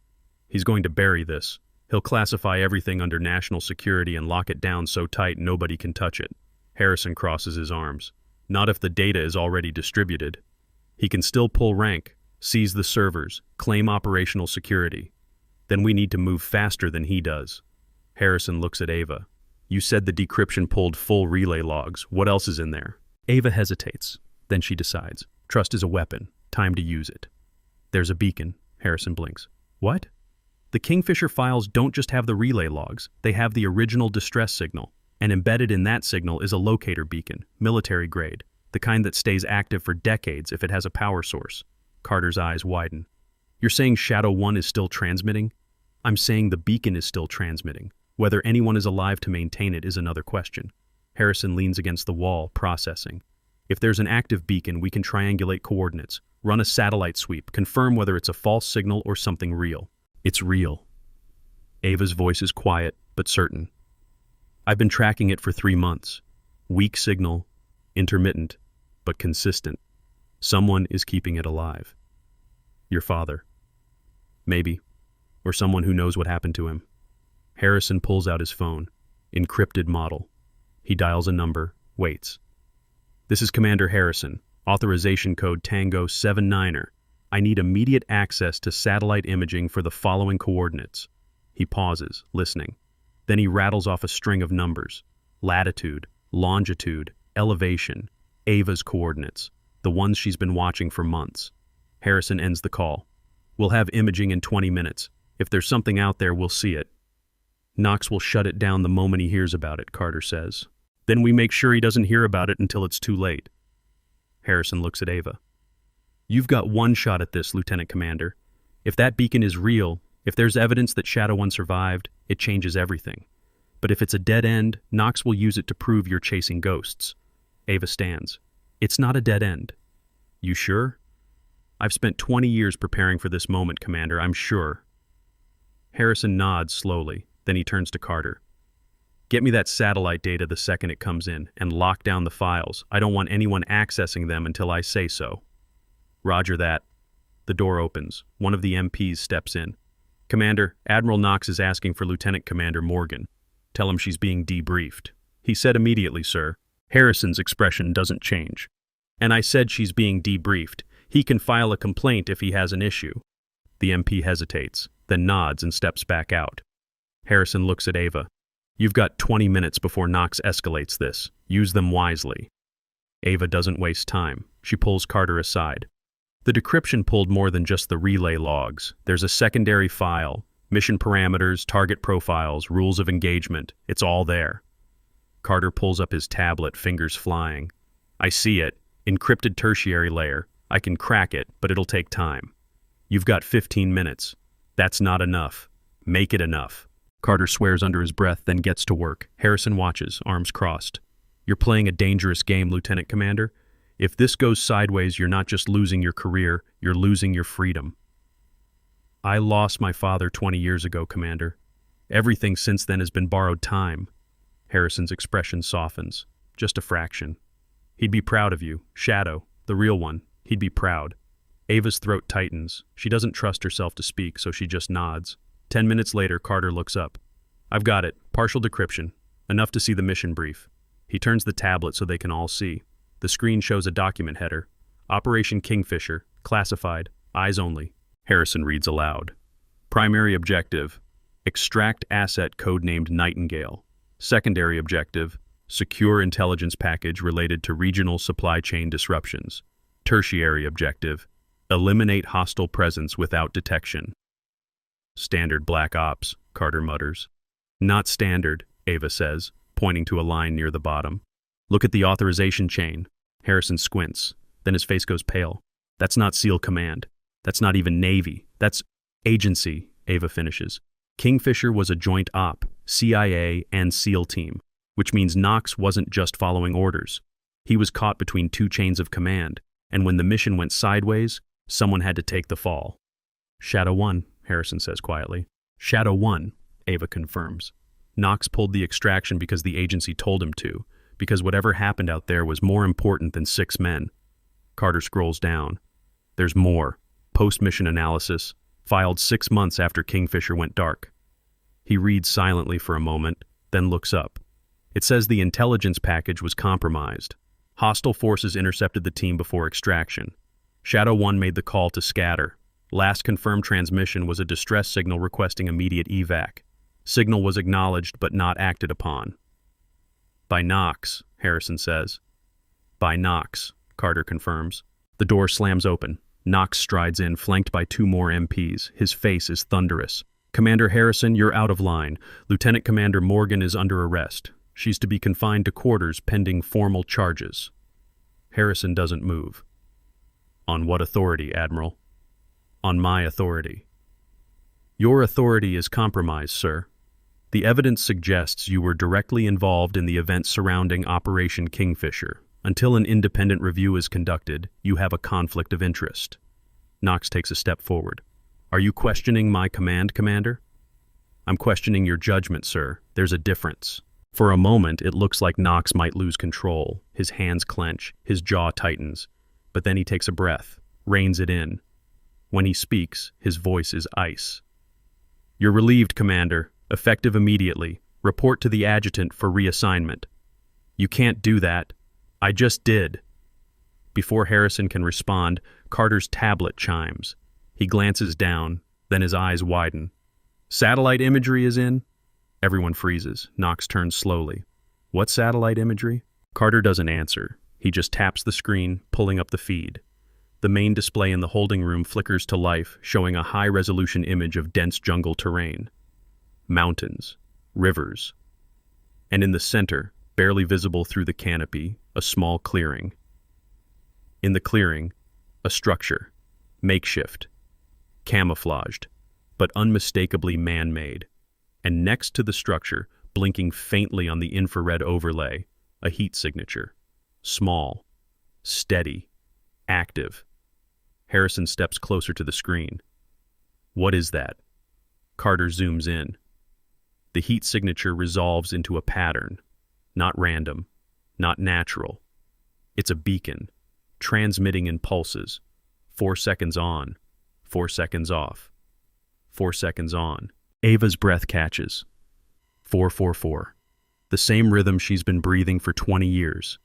He's going to bury this. He'll classify everything under national security and lock it down so tight nobody can touch it. Harrison crosses his arms. Not if the data is already distributed. He can still pull rank, seize the servers, claim operational security. Then we need to move faster than he does. Harrison looks at Ava. You said the decryption pulled full relay logs. What else is in there? Ava hesitates. Then she decides. Trust is a weapon. Time to use it. There's a beacon. Harrison blinks. What? The Kingfisher files don't just have the relay logs. They have the original distress signal. And embedded in that signal is a locator beacon, military grade, the kind that stays active for decades if it has a power source. Carter's eyes widen. You're saying Shadow 1 is still transmitting? I'm saying the beacon is still transmitting. Whether anyone is alive to maintain it is another question. Harrison leans against the wall, processing. If there's an active beacon, we can triangulate coordinates, run a satellite sweep, confirm whether it's a false signal or something real. It's real. Ava's voice is quiet, but certain. I've been tracking it for 3 months. Weak signal, intermittent, but consistent. Someone is keeping it alive. Your father. Maybe. Or someone who knows what happened to him. Harrison pulls out his phone. Encrypted model. He dials a number, waits. This is Commander Harrison. Authorization code Tango 79er. I need immediate access to satellite imaging for the following coordinates. He pauses, listening. Then he rattles off a string of numbers. Latitude, longitude, elevation, Ava's coordinates, the ones she's been watching for months. Harrison ends the call. We'll have imaging in 20 minutes. If there's something out there, we'll see it. Knox will shut it down the moment he hears about it, Carter says. Then we make sure he doesn't hear about it until it's too late. Harrison looks at Ava. You've got one shot at this, Lieutenant Commander. If that beacon is real, if there's evidence that Shadow 1 survived, it changes everything. But if it's a dead end, Knox will use it to prove you're chasing ghosts. Ava stands. It's not a dead end. You sure? I've spent 20 years preparing for this moment, Commander, I'm sure. Harrison nods slowly, then he turns to Carter. Get me that satellite data the second it comes in, and lock down the files. I don't want anyone accessing them until I say so. Roger that. The door opens. One of the MPs steps in. Commander, Admiral Knox is asking for Lieutenant Commander Morgan. Tell him she's being debriefed. He said immediately, sir. Harrison's expression doesn't change. And I said she's being debriefed. He can file a complaint if he has an issue. The MP hesitates, then nods and steps back out. Harrison looks at Ava. You've got 20 minutes before Knox escalates this. Use them wisely. Ava doesn't waste time. She pulls Carter aside. The decryption pulled more than just the relay logs. There's a secondary file, mission parameters, target profiles, rules of engagement. It's all there. Carter pulls up his tablet, fingers flying. I see it. Encrypted tertiary layer. I can crack it, but it'll take time. You've got 15 minutes. That's not enough. Make it enough. Carter swears under his breath, then gets to work. Harrison watches, arms crossed. You're playing a dangerous game, Lieutenant Commander. If this goes sideways, you're not just losing your career, you're losing your freedom. I lost my father 20 years ago, Commander. Everything since then has been borrowed time. Harrison's expression softens. Just a fraction. He'd be proud of you. Shadow, the real one. He'd be proud. Ava's throat tightens. She doesn't trust herself to speak, so she just nods. 10 minutes later, Carter looks up. I've got it. Partial decryption. Enough to see the mission brief. He turns the tablet so they can all see. The screen shows a document header. Operation Kingfisher. Classified. Eyes only. Harrison reads aloud. Primary objective. Extract asset codenamed Nightingale. Secondary objective. Secure intelligence package related to regional supply chain disruptions. Tertiary objective. Eliminate hostile presence without detection. Standard Black Ops, Carter mutters. Not standard, Ava says, pointing to a line near the bottom. Look at the authorization chain. Harrison squints. Then his face goes pale. That's not SEAL Command. That's not even Navy. That's agency, Ava finishes. Kingfisher was a joint op, CIA and SEAL team, which means Knox wasn't just following orders. He was caught between two chains of command, and when the mission went sideways, someone had to take the fall. Shadow 1, Harrison says quietly. Shadow 1, Ava confirms. Knox pulled the extraction because the agency told him to, because whatever happened out there was more important than 6 men. Carter scrolls down. There's more. Post-mission analysis, filed 6 months after Kingfisher went dark. He reads silently for a moment, then looks up. It says the intelligence package was compromised. Hostile forces intercepted the team before extraction. Shadow 1 made the call to scatter. Last confirmed transmission was a distress signal requesting immediate evac. Signal was acknowledged but not acted upon. By Knox, Harrison says. By Knox, Carter confirms. The door slams open. Knox strides in, flanked by 2 more MPs. His face is thunderous. Commander Harrison, you're out of line. Lieutenant Commander Morgan is under arrest. She's to be confined to quarters pending formal charges. Harrison doesn't move. On what authority, Admiral? On my authority. Your authority is compromised, sir. The evidence suggests you were directly involved in the events surrounding Operation Kingfisher. Until an independent review is conducted, you have a conflict of interest. Knox takes a step forward. Are you questioning my command, Commander? I'm questioning your judgment, sir. There's a difference. For a moment, it looks like Knox might lose control. His hands clench, his jaw tightens. But then he takes a breath, reins it in. When he speaks, his voice is ice. You're relieved, Commander. Effective immediately. Report to the adjutant for reassignment. You can't do that. I just did. Before Harrison can respond, Carter's tablet chimes. He glances down, then his eyes widen. Satellite imagery is in? Everyone freezes. Knox turns slowly. What satellite imagery? Carter doesn't answer. He just taps the screen, pulling up the feed. The main display in the holding room flickers to life, showing a high-resolution image of dense jungle terrain. Mountains, rivers, and in the center, barely visible through the canopy, a small clearing. In the clearing, a structure, makeshift, camouflaged, but unmistakably man-made. And next to the structure, blinking faintly on the infrared overlay, a heat signature. Small, steady, active. Harrison steps closer to the screen. What is that? Carter zooms in. The heat signature resolves into a pattern, not random, not natural. It's a beacon, transmitting in pulses, 4 seconds on, 4 seconds off, 4 seconds on. Ava's breath catches. 444. The same rhythm she's been breathing for 20 years.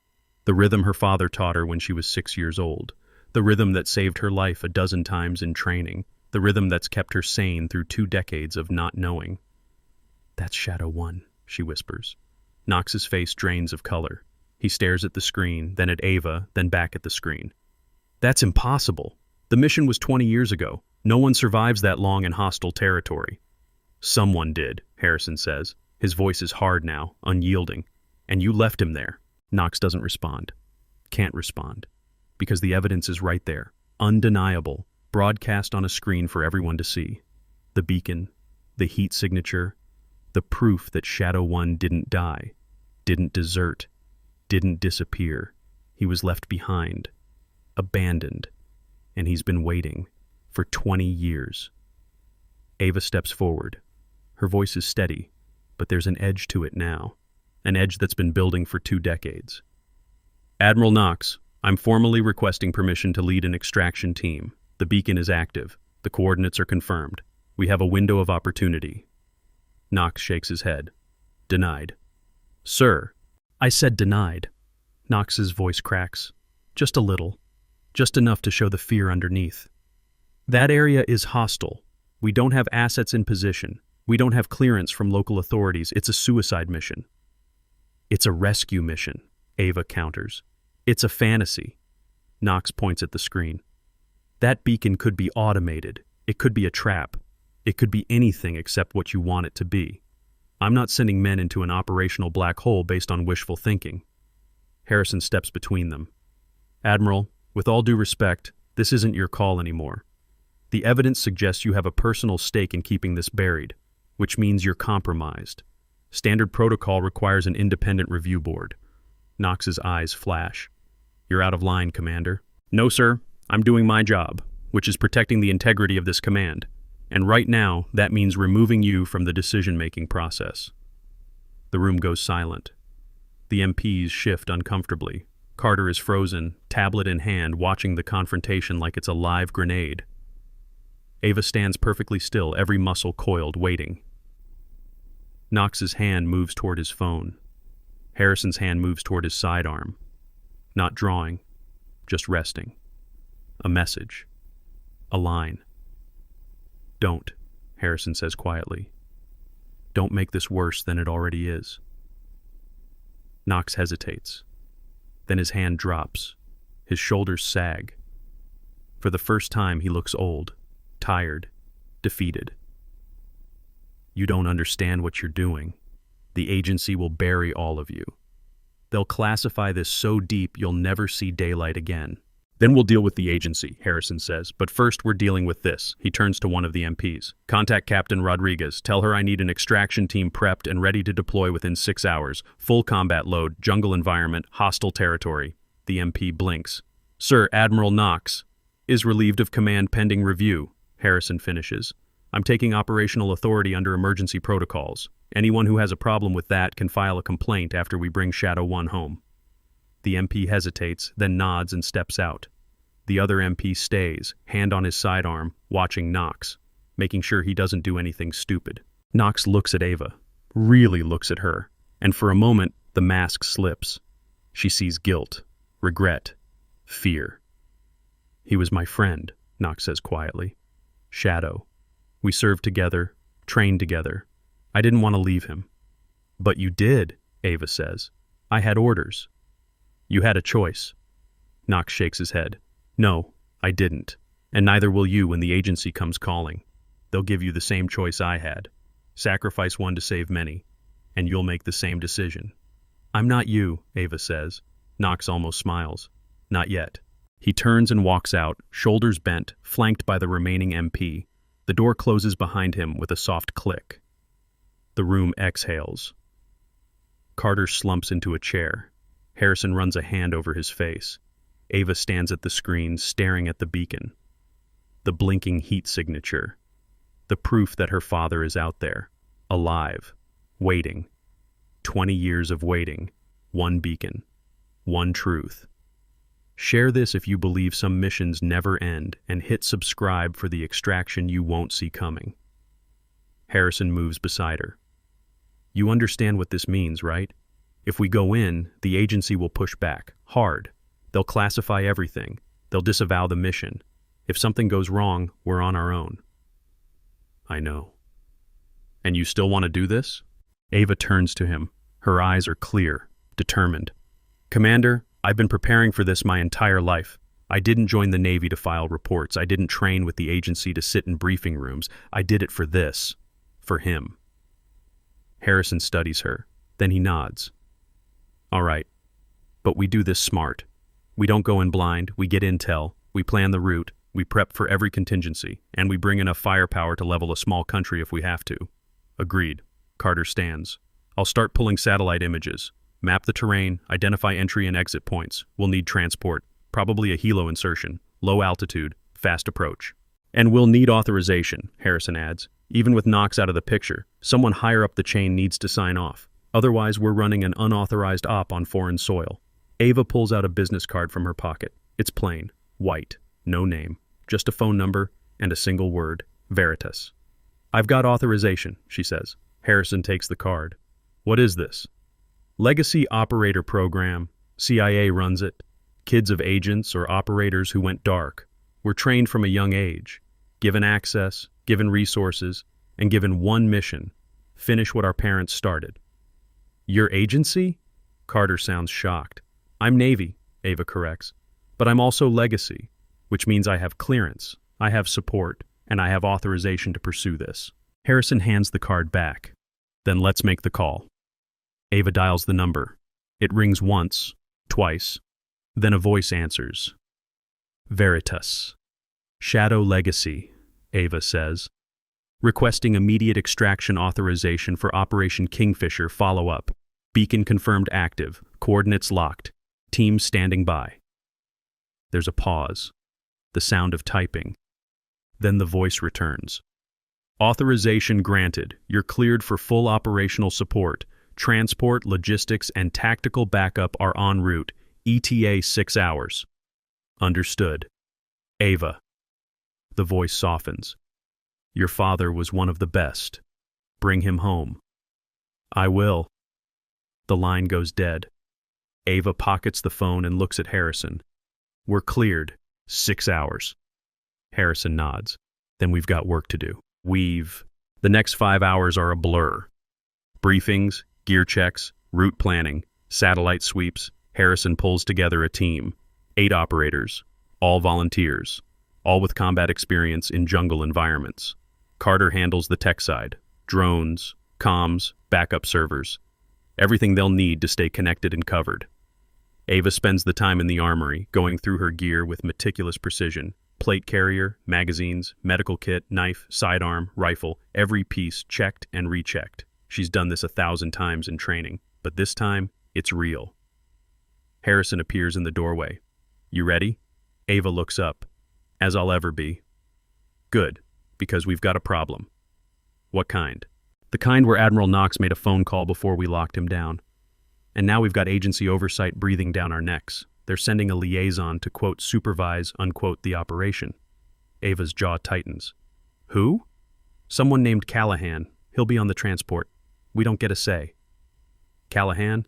The rhythm her father taught her when she was 6 years old. The rhythm that saved her life a dozen times in training. The rhythm that's kept her sane through 2 decades of not knowing. "That's Shadow 1, she whispers. Knox's face drains of color. He stares at the screen, then at Ava, then back at the screen. "That's impossible. The mission was 20 years ago. No one survives that long in hostile territory." "Someone did," Harrison says. His voice is hard now, unyielding. "And you left him there." Knox doesn't respond. Can't respond. Because the evidence is right there. Undeniable. Broadcast on a screen for everyone to see. The beacon. The heat signature. The proof that Shadow 1 didn't die. Didn't desert. Didn't disappear. He was left behind. Abandoned. And he's been waiting. For 20 years. Ava steps forward. Her voice is steady, but there's an edge to it now. An edge that's been building for 2 decades. "Admiral Knox, I'm formally requesting permission to lead an extraction team. The beacon is active. The coordinates are confirmed. We have a window of opportunity." Knox shakes his head. "Denied." "Sir." "I said denied." Knox's voice cracks. Just a little. Just enough to show the fear underneath. "That area is hostile. We don't have assets in position. We don't have clearance from local authorities. It's a suicide mission." "It's a rescue mission," Ava counters. "It's a fantasy." Knox points at the screen. "That beacon could be automated. It could be a trap. It could be anything except what you want it to be. I'm not sending men into an operational black hole based on wishful thinking." Harrison steps between them. "Admiral, with all due respect, this isn't your call anymore. The evidence suggests you have a personal stake in keeping this buried, which means you're compromised. Standard protocol requires an independent review board." Knox's eyes flash. "You're out of line, Commander." "No, sir. I'm doing my job, which is protecting the integrity of this command. And right now, that means removing you from the decision-making process." The room goes silent. The MPs shift uncomfortably. Carter is frozen, tablet in hand, watching the confrontation like it's a live grenade. Ava stands perfectly still, every muscle coiled, waiting. Knox's hand moves toward his phone. Harrison's hand moves toward his sidearm. Not drawing, just resting. A message. A line. "Don't," Harrison says quietly. "Don't make this worse than it already is." Knox hesitates. Then his hand drops. His shoulders sag. For the first time, he looks old, tired, defeated. "You don't understand what you're doing. The agency will bury all of you. They'll classify this so deep you'll never see daylight again." "Then we'll deal with the agency," Harrison says. "But first we're dealing with this." He turns to one of the MPs. "Contact Captain Rodriguez. Tell her I need an extraction team prepped and ready to deploy within 6 hours. Full combat load, jungle environment, hostile territory." The MP blinks. "Sir, Admiral Knox is relieved of command pending review," Harrison finishes. "I'm taking operational authority under emergency protocols. Anyone who has a problem with that can file a complaint after we bring Shadow 1 home." The MP hesitates, then nods and steps out. The other MP stays, hand on his sidearm, watching Knox, making sure he doesn't do anything stupid. Knox looks at Ava, really looks at her, and for a moment, the mask slips. She sees guilt, regret, fear. "He was my friend," Knox says quietly. "Shadow. We served together, trained together. I didn't want to leave him." "But you did," Ava says. "I had orders." "You had a choice." Knox shakes his head. "No, I didn't. And neither will you when the agency comes calling. They'll give you the same choice I had. Sacrifice one to save many. And you'll make the same decision." "I'm not you," Ava says. Knox almost smiles. "Not yet." He turns and walks out, shoulders bent, flanked by the remaining MP. The door closes behind him with a soft click. The room exhales. Carter slumps into a chair. Harrison runs a hand over his face. Ava stands at the screen, staring at the beacon. The blinking heat signature. The proof that her father is out there, alive, Waiting. 20 years of waiting. One beacon. One truth. Share this if you believe some missions never end, and hit subscribe for the extraction you won't see coming. Harrison moves beside her. You understand what this means, right? If we go in, the agency will push back, hard. They'll classify everything. They'll disavow the mission. If something goes wrong, we're on our own. I know. And you still want to do this? Ava turns to him. Her eyes are clear, determined. Commander, I've been preparing for this my entire life. I didn't join the Navy to file reports. I didn't train with the agency to sit in briefing rooms. I did it for this. For him. Harrison studies her. Then he nods. All right. But we do this smart. We don't go in blind. We get intel. We plan the route. We prep for every contingency. And we bring enough firepower to level a small country if we have to. Agreed. Carter stands. I'll start pulling satellite images. Map the terrain. Identify entry and exit points. We'll need transport. Probably a helo insertion. Low altitude. Fast approach. And we'll need authorization, Harrison adds. Even with Knox out of the picture, someone higher up the chain needs to sign off. Otherwise, we're running an unauthorized op on foreign soil. Ava pulls out a business card from her pocket. It's plain, white, no name, just a phone number and a single word, Veritas. I've got authorization, she says. Harrison takes the card. What is this? Legacy Operator Program. CIA runs it. Kids of agents or operators who went dark. We're trained from a young age, given access, given resources, and given one mission, finish what our parents started. Your agency? Carter sounds shocked. I'm Navy, Ava corrects, but I'm also Legacy, which means I have clearance, I have support, and I have authorization to pursue this. Harrison hands the card back. Then let's make the call. Ava dials the number. It rings once, twice, then a voice answers. Veritas. Shadow Legacy, Ava says. Requesting immediate extraction authorization for Operation Kingfisher follow-up. Beacon confirmed active. Coordinates locked. Team standing by. There's a pause. The sound of typing. Then the voice returns. Authorization granted. You're cleared for full operational support. Transport, logistics, and tactical backup are en route. ETA 6 hours. Understood. Ava. The voice softens. Your father was one of the best. Bring him home. I will. The line goes dead. Ava pockets the phone and looks at Harrison. We're cleared. 6 hours. Harrison nods. Then we've got work to do. The next 5 hours are a blur. Briefings, gear checks, route planning, satellite sweeps. Harrison pulls together a team. 8 operators. All volunteers. All with combat experience in jungle environments. Carter handles the tech side. Drones, comms, backup servers. Everything they'll need to stay connected and covered. Ava spends the time in the armory, going through her gear with meticulous precision. Plate carrier, magazines, medical kit, knife, sidearm, rifle, every piece checked and rechecked. She's done this 1,000 times in training, but this time, it's real. Harrison appears in the doorway. You ready? Ava looks up. As I'll ever be. Good, because we've got a problem. What kind? The kind where Admiral Knox made a phone call before we locked him down. And now we've got agency oversight breathing down our necks. They're sending a liaison to, quote, supervise, unquote, the operation. Ava's jaw tightens. Who? Someone named Callahan. He'll be on the transport. We don't get a say. Callahan?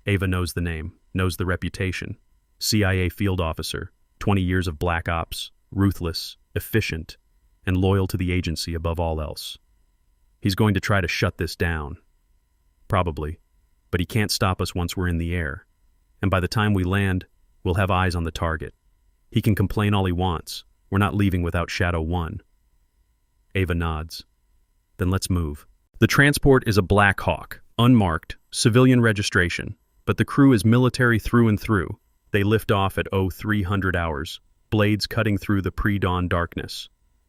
Ava knows the name, knows the reputation. CIA field officer, 20 years of black ops, ruthless, efficient, and loyal to the agency above all else. He's going to try to shut this down. Probably. But he can't stop us once we're in the air. And by the time we land, we'll have eyes on the target. He can complain all he wants. We're not leaving without Shadow 1. Ava nods. Then let's move. The transport is a Black Hawk, unmarked, civilian registration, but the crew is military through and through. They lift off at 0300 hours, blades cutting through the pre-dawn darkness.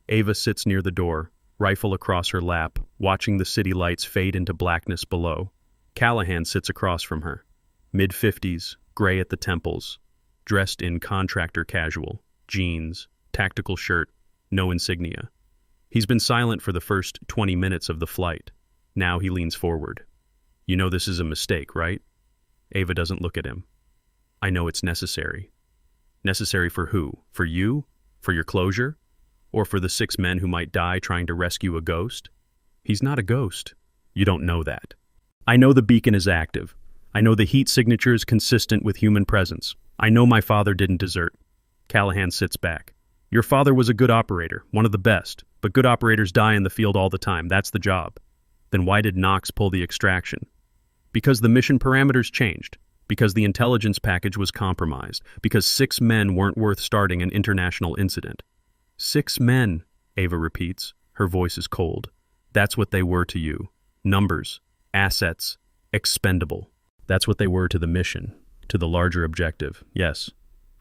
Ava sits near the door, rifle across her lap, watching the city lights fade into blackness below. Callahan sits across from her. Mid-50s, gray at the temples, dressed in contractor casual, jeans, tactical shirt, no insignia. He's been silent for the first 20 minutes of the flight. Now he leans forward. You know this is a mistake, right? Ava doesn't look at him. I know it's necessary. Necessary for who? For you? For your closure? Or for the 6 men who might die trying to rescue a ghost? He's not a ghost. You don't know that. I know the beacon is active. I know the heat signature is consistent with human presence. I know my father didn't desert. Callahan sits back. Your father was a good operator, one of the best, but good operators die in the field all the time. That's the job. Then why did Knox pull the extraction? Because the mission parameters changed. Because the intelligence package was compromised. Because 6 men weren't worth starting an international incident. 6 men, Ava repeats. Her voice is cold. That's what they were to you. Numbers, assets, expendable. That's what they were to the mission, to the larger objective. Yes.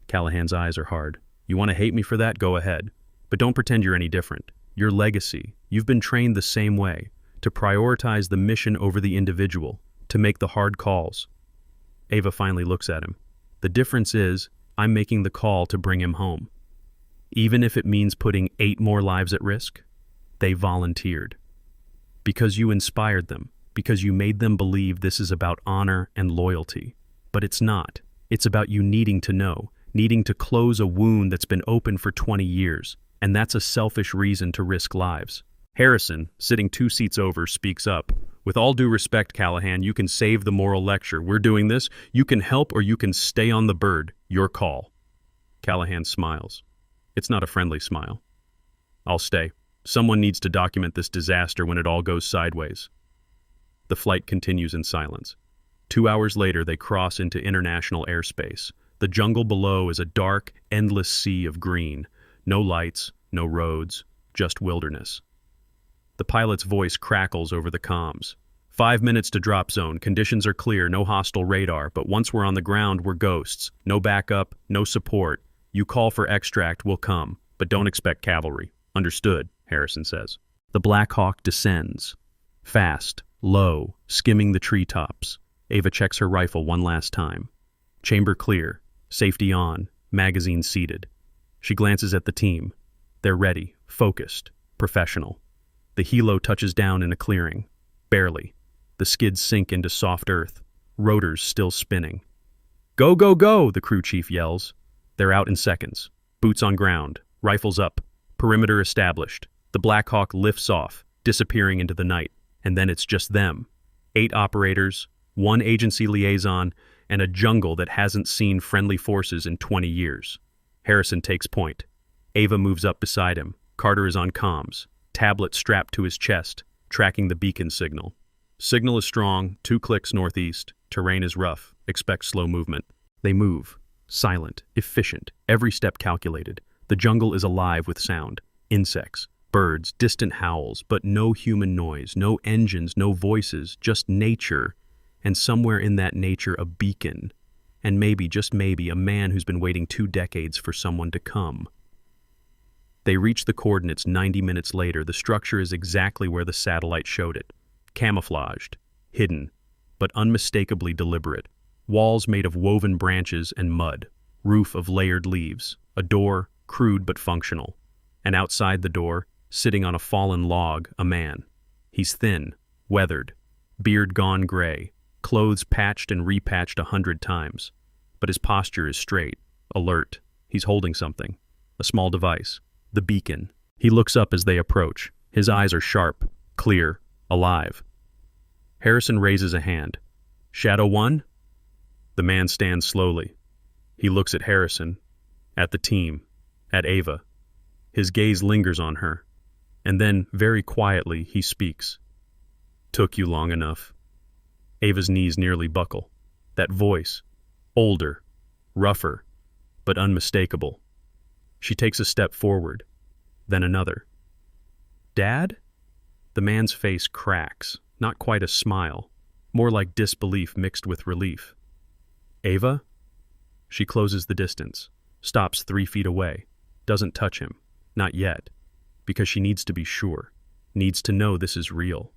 Callahan's eyes are hard. You want to hate me for that? Go ahead. But don't pretend you're any different. Your legacy, you've been trained the same way, to prioritize the mission over the individual, to make the hard calls. Ava finally looks at him. The difference is, I'm making the call to bring him home. Even if it means putting 8 more lives at risk, they volunteered. Because you inspired them, because you made them believe this is about honor and loyalty. But it's not. It's about you needing to know, needing to close a wound that's been open for 20 years, and that's a selfish reason to risk lives. Harrison, sitting 2 seats over, speaks up. With all due respect, Callahan, you can save the moral lecture. We're doing this. You can help or you can stay on the bird. Your call. Callahan smiles. It's not a friendly smile. I'll stay. Someone needs to document this disaster when it all goes sideways. The flight continues in silence. 2 hours later, they cross into international airspace. The jungle below is a dark, endless sea of green. No lights, no roads, just wilderness. The pilot's voice crackles over the comms. 5 minutes to drop zone. Conditions are clear, no hostile radar, but once we're on the ground, we're ghosts. No backup, no support. You call for extract, we'll come, but don't expect cavalry. Understood, Harrison says. The Black Hawk descends. Fast, low, skimming the treetops. Ava checks her rifle one last time. Chamber clear, safety on, magazine seated. She glances at the team. They're ready, focused, professional. The helo touches down in a clearing. Barely. The skids sink into soft earth. Rotors still spinning. Go, go, go, the crew chief yells. They're out in seconds. Boots on ground. Rifles up. Perimeter established. The Black Hawk lifts off, disappearing into the night. And then it's just them. 8 operators, 1 agency liaison, and a jungle that hasn't seen friendly forces in 20 years. Harrison takes point. Ava moves up beside him. Carter is on comms. Tablet strapped to his chest, tracking the beacon signal. Signal is strong, 2 clicks northeast. Terrain is rough. Expect slow movement. They move. Silent, efficient, every step calculated. The jungle is alive with sound. Insects, birds, distant howls, but no human noise, no engines, no voices, just nature. And somewhere in that nature, a beacon. And maybe, just maybe, a man who's been waiting 2 decades for someone to come. They reach the coordinates 90 minutes later. The structure is exactly where the satellite showed it. Camouflaged, hidden, but unmistakably deliberate. Walls made of woven branches and mud. Roof of layered leaves. A door, crude but functional. And outside the door, sitting on a fallen log, a man. He's thin, weathered, beard gone gray, clothes patched and repatched 100 times. But his posture is straight, alert. He's holding something. A small device. The beacon. He looks up as they approach. His eyes are sharp, clear, alive. Harrison raises a hand. Shadow 1? The man stands slowly. He looks at Harrison, at the team, at Ava. His gaze lingers on her. And then, very quietly, he speaks. Took you long enough. Ava's knees nearly buckle. That voice, older, rougher, but unmistakable. She takes a step forward, then another. Dad? The man's face cracks, not quite a smile, more like disbelief mixed with relief. Ava? She closes the distance, stops 3 feet away, doesn't touch him, not yet, because she needs to be sure, needs to know this is real.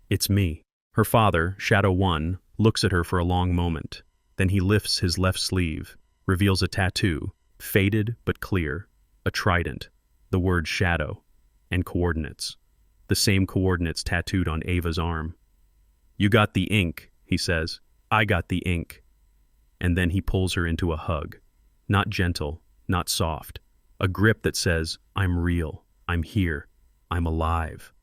It's me. Her father, Shadow 1, looks at her for a long moment. Then he lifts his left sleeve, reveals a tattoo, faded but clear, a trident, the word shadow, and coordinates. the same coordinates tattooed on Ava's arm. "You got the ink," he says. "I got the ink." And then he pulls her into a hug. Not gentle, not soft. A grip that says, "I'm real, I'm here, I'm alive."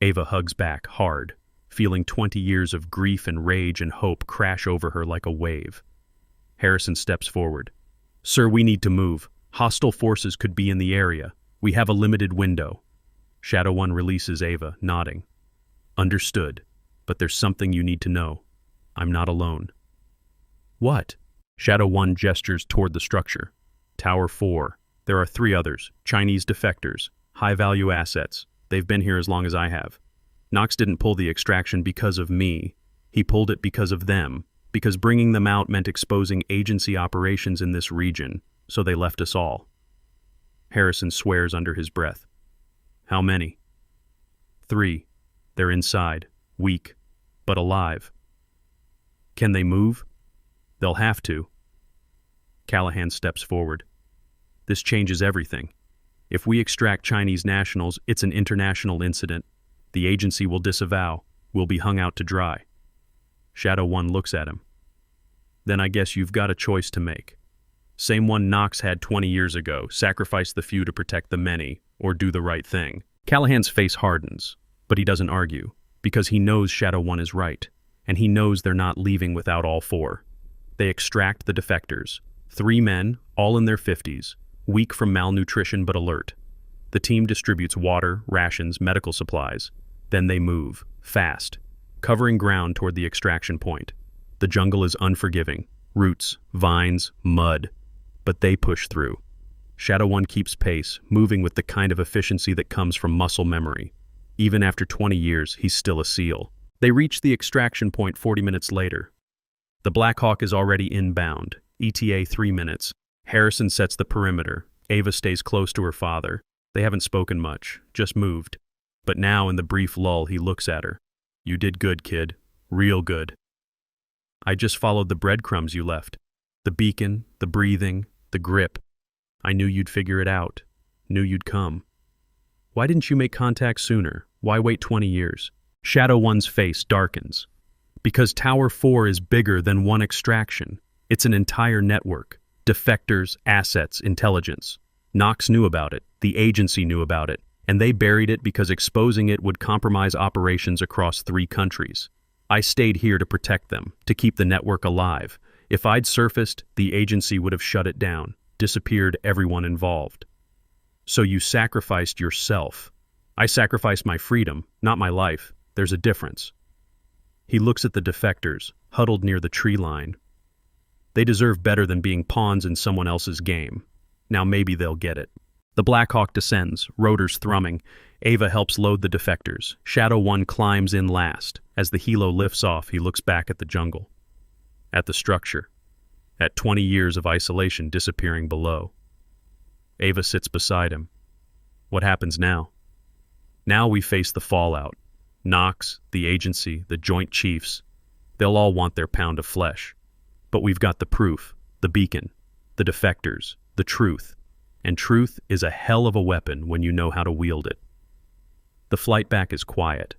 Ava hugs back hard, feeling 20 years of grief and rage and hope crash over her like a wave. Harrison steps forward. "Sir, we need to move. Hostile forces could be in the area. We have a limited window." Shadow One releases Ava, nodding. "Understood, but there's something you need to know. I'm not alone." "What?" Shadow One gestures toward the structure. "Tower 4. There are 3 others, Chinese defectors, high-value assets. They've been here as long as I have. Knox didn't pull the extraction because of me. He pulled it because of them, because bringing them out meant exposing agency operations in this region, so they left us all." Harrison swears under his breath. "How many?" 3. They're inside, weak, but alive." "Can they move?" "They'll have to." Callahan steps forward. "This changes everything. If we extract Chinese nationals, it's an international incident. The agency will disavow. We'll be hung out to dry." Shadow One looks at him. "Then I guess you've got a choice to make. Same one Knox had 20 years ago, sacrifice the few to protect the many, or do the right thing." Callahan's face hardens, but he doesn't argue, because he knows Shadow One is right, and he knows they're not leaving without all 4. They extract the defectors, 3 men, all in their 50s, weak from malnutrition but alert. The team distributes water, rations, medical supplies. Then they move, fast, covering ground toward the extraction point. The jungle is unforgiving, roots, vines, mud, but they push through. Shadow One keeps pace, moving with the kind of efficiency that comes from muscle memory. Even after 20 years, he's still a SEAL. They reach the extraction point 40 minutes later. The Black Hawk is already inbound, ETA 3 minutes. Harrison sets the perimeter. Ava stays close to her father. They haven't spoken much, just moved. But now, in the brief lull, he looks at her. "You did good, kid. Real good. I just followed the breadcrumbs you left. The beacon, the breathing, the grip. I knew you'd figure it out. Knew you'd come. Why didn't you make contact sooner? Why wait 20 years? Shadow One's face darkens. Because Tower 4 is bigger than one extraction. It's an entire network. Defectors, assets, intelligence. Knox knew about it. The agency knew about it. And they buried it because exposing it would compromise operations across 3 countries. I stayed here to protect them, to keep the network alive. If I'd surfaced, the agency would have shut it down, disappeared everyone involved. So you sacrificed yourself. I sacrificed my freedom, not my life. There's a difference." He looks at the defectors, huddled near the tree line. They deserve better than being pawns in someone else's game. Now maybe they'll get it. The Black Hawk descends, rotors thrumming. Ava helps load the defectors. Shadow One climbs in last. As the helo lifts off, he looks back at the jungle. At the structure. At 20 years of isolation disappearing below. Ava sits beside him. What happens now? Now we face the fallout. Knox, the agency, the Joint Chiefs. They'll all want their pound of flesh. But we've got the proof, the beacon, the defectors, the truth. And truth is a hell of a weapon when you know how to wield it. The flight back is quiet,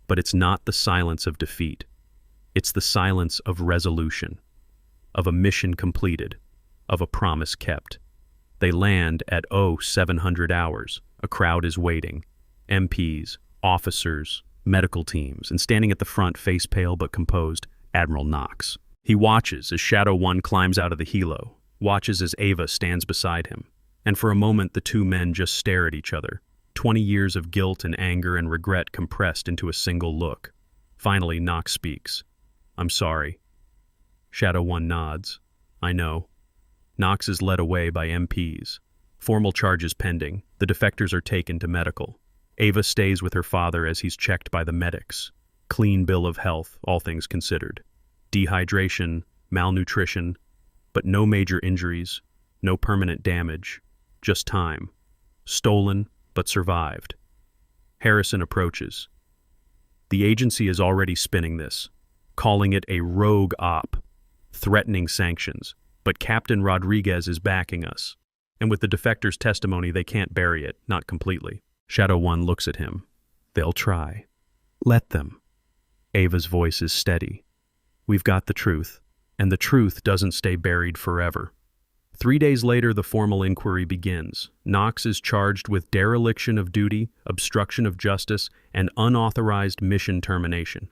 but it's not the silence of defeat. It's the silence of resolution, of a mission completed, of a promise kept. They land at 0700 hours. A crowd is waiting. MPs, officers, medical teams, and standing at the front, face pale but composed, Admiral Knox. He watches as Shadow One climbs out of the helo, watches as Ava stands beside him. And for a moment, the 2 men just stare at each other. 20 years of guilt and anger and regret compressed into a single look. Finally, Knox speaks. "I'm sorry." Shadow One nods. "I know." Knox is led away by MPs. Formal charges pending. The defectors are taken to medical. Ava stays with her father as he's checked by the medics. Clean bill of health, all things considered. Dehydration, malnutrition, but no major injuries, no permanent damage, just time. Stolen, but survived. Harrison approaches. The agency is already spinning this, calling it a rogue op, threatening sanctions, but Captain Rodriguez is backing us. And with the defectors' testimony, they can't bury it, not completely. Shadow One looks at him. They'll try. Let them. Ava's voice is steady. We've got the truth, and the truth doesn't stay buried forever. 3 days later, the formal inquiry begins. Knox is charged with dereliction of duty, obstruction of justice, and unauthorized mission termination.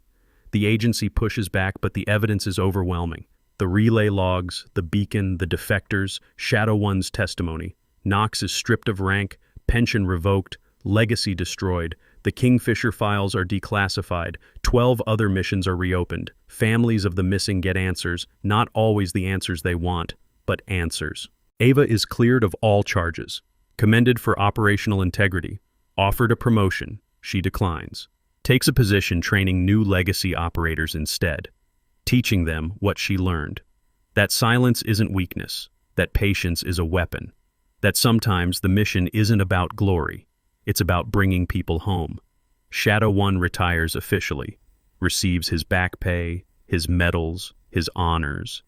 The agency pushes back, but the evidence is overwhelming. The relay logs, the beacon, the defectors, Shadow One's testimony. Knox is stripped of rank, pension revoked, legacy destroyed. The Kingfisher files are declassified. 12 other missions are reopened. Families of the missing get answers, not always the answers they want, but answers. Ava is cleared of all charges, commended for operational integrity, offered a promotion, she declines, takes a position training new legacy operators instead, teaching them what she learned, that silence isn't weakness, that patience is a weapon, that sometimes the mission isn't about glory, it's about bringing people home. Shadow One retires officially, receives his back pay, his medals, his honors.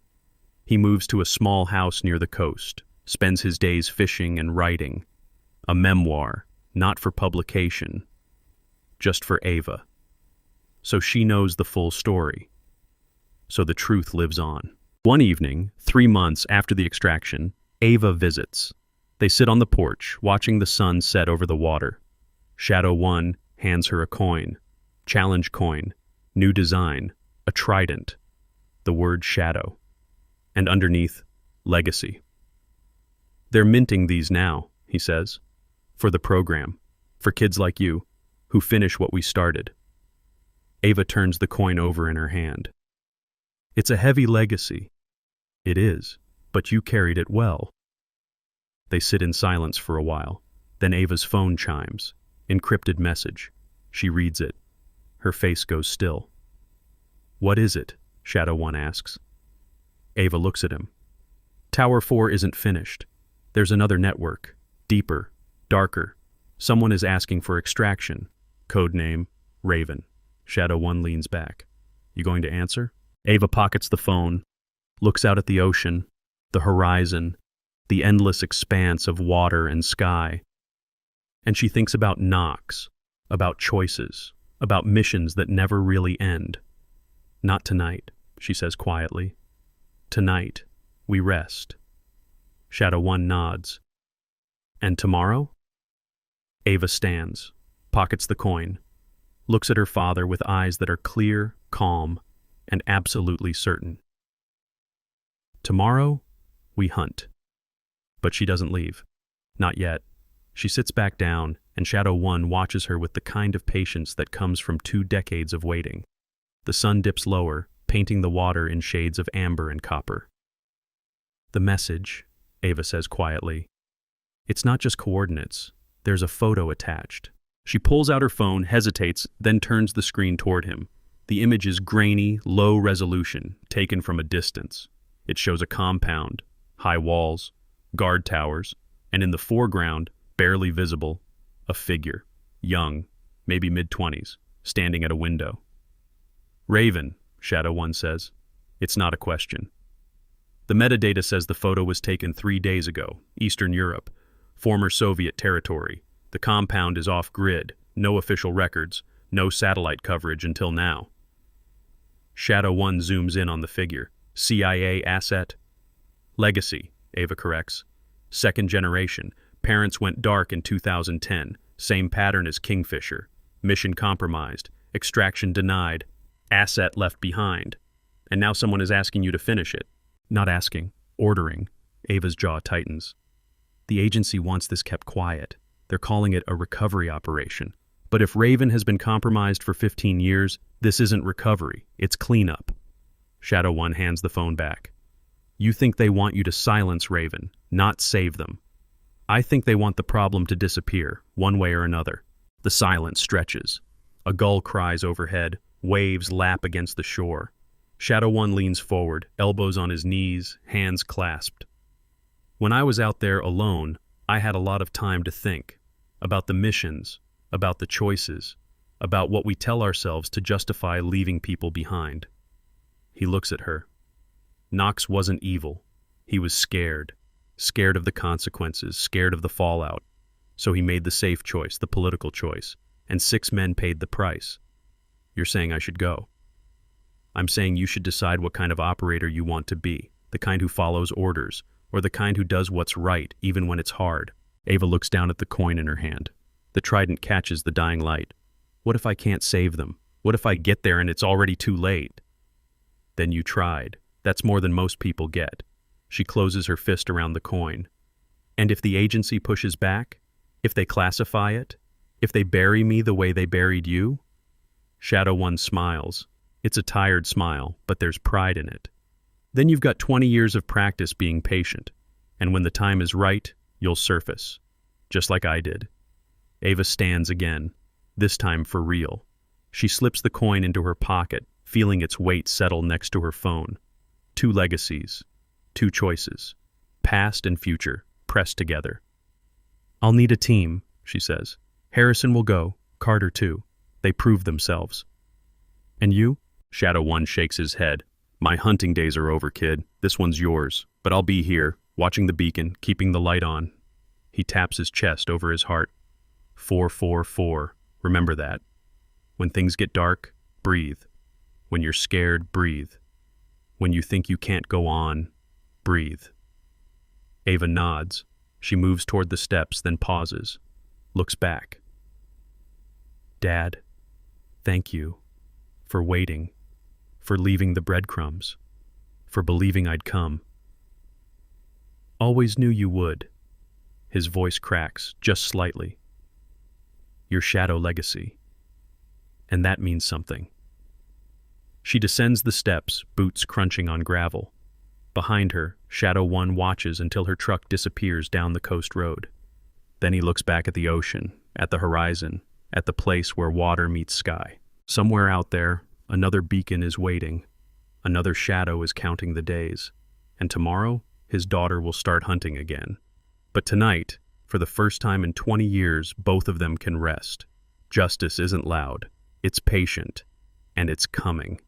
He moves to a small house near the coast, spends his days fishing and writing. A memoir, not for publication, just for Ava. So she knows the full story. So the truth lives on. One evening, 3 months after the extraction, Ava visits. They sit on the porch, watching the sun set over the water. Shadow One hands her a coin. Challenge coin. New design. A trident. The word shadow. And underneath, legacy. They're minting these now, he says. For the program. For kids like you, who finish what we started. Ava turns the coin over in her hand. It's a heavy legacy. It is, but you carried it well. They sit in silence for a while. Then Ava's phone chimes. Encrypted message. She reads it. Her face goes still. What is it? Shadow One asks. Ava looks at him. Tower 4 isn't finished. There's another network. Deeper. Darker. Someone is asking for extraction. Codename, Raven. Shadow One leans back. You going to answer? Ava pockets the phone, looks out at the ocean, the horizon, the endless expanse of water and sky. And she thinks about Knox, about choices, about missions that never really end. Not tonight, she says quietly. Tonight, we rest. Shadow One nods. And tomorrow? Ava stands, pockets the coin, looks at her father with eyes that are clear, calm, and absolutely certain. Tomorrow, we hunt. But she doesn't leave. Not yet. She sits back down, and Shadow One watches her with the kind of patience that comes from 2 decades of waiting. The sun dips lower, painting the water in shades of amber and copper. The message, Ava says quietly. It's not just coordinates. There's a photo attached. She pulls out her phone, hesitates, then turns the screen toward him. The image is grainy, low resolution, taken from a distance. It shows a compound, high walls, guard towers, and in the foreground, barely visible, a figure, young, maybe mid-20s, standing at a window. Raven, Shadow One says. It's not a question. The metadata says the photo was taken 3 days ago, Eastern Europe, former Soviet territory. The compound is off-grid, no official records, no satellite coverage until now. Shadow One zooms in on the figure. CIA asset? Legacy, Ava corrects. 2nd generation. Parents went dark in 2010. Same pattern as Kingfisher. Mission compromised. Extraction denied. Asset left behind. And now someone is asking you to finish it. Not asking. Ordering. Ava's jaw tightens. The agency wants this kept quiet. They're calling it a recovery operation. But if Raven has been compromised for 15 years, this isn't recovery, it's cleanup. Shadow One hands the phone back. You think they want you to silence Raven, not save them. I think they want the problem to disappear, one way or another. The silence stretches. A gull cries overhead, waves lap against the shore. Shadow One leans forward, elbows on his knees, hands clasped. When I was out there alone, I had a lot of time to think about the missions, about the choices, about what we tell ourselves to justify leaving people behind. He looks at her. Knox wasn't evil. He was scared. Scared of the consequences, scared of the fallout. So he made the safe choice, the political choice. and 6 men paid the price. You're saying I should go. I'm saying you should decide what kind of operator you want to be, the kind who follows orders, or the kind who does what's right even when it's hard. Ava looks down at the coin in her hand. The trident catches the dying light. What if I can't save them? What if I get there and it's already too late? Then you tried. That's more than most people get. She closes her fist around the coin. And if the agency pushes back? If they classify it? If they bury me the way they buried you? Shadow 1 smiles. It's a tired smile, but there's pride in it. Then you've got 20 years of practice being patient, and when the time is right, you'll surface, just like I did. Ava stands again, this time for real. She slips the coin into her pocket, feeling its weight settle next to her phone. 2 legacies, 2 choices, past and future, pressed together. I'll need a team, she says. Harrison will go, Carter too. They prove themselves. And you? Shadow 1 shakes his head. My hunting days are over, kid. This one's yours. But I'll be here, watching the beacon, keeping the light on. He taps his chest over his heart. 444. Remember that. When things get dark, breathe. When you're scared, breathe. When you think you can't go on, breathe. Ava nods. She moves toward the steps, then pauses. Looks back. Dad, thank you. For waiting. For leaving the breadcrumbs. For believing I'd come. Always knew you would. His voice cracks, just slightly. Your shadow legacy. And that means something. She descends the steps, boots crunching on gravel. Behind her, Shadow 1 watches until her truck disappears down the coast road. Then he looks back at the ocean, at the horizon, at the place where water meets sky. Somewhere out there, another beacon is waiting. Another shadow is counting the days. And tomorrow, his daughter will start hunting again. But tonight, for the first time in 20 years, both of them can rest. Justice isn't loud. It's patient. And it's coming.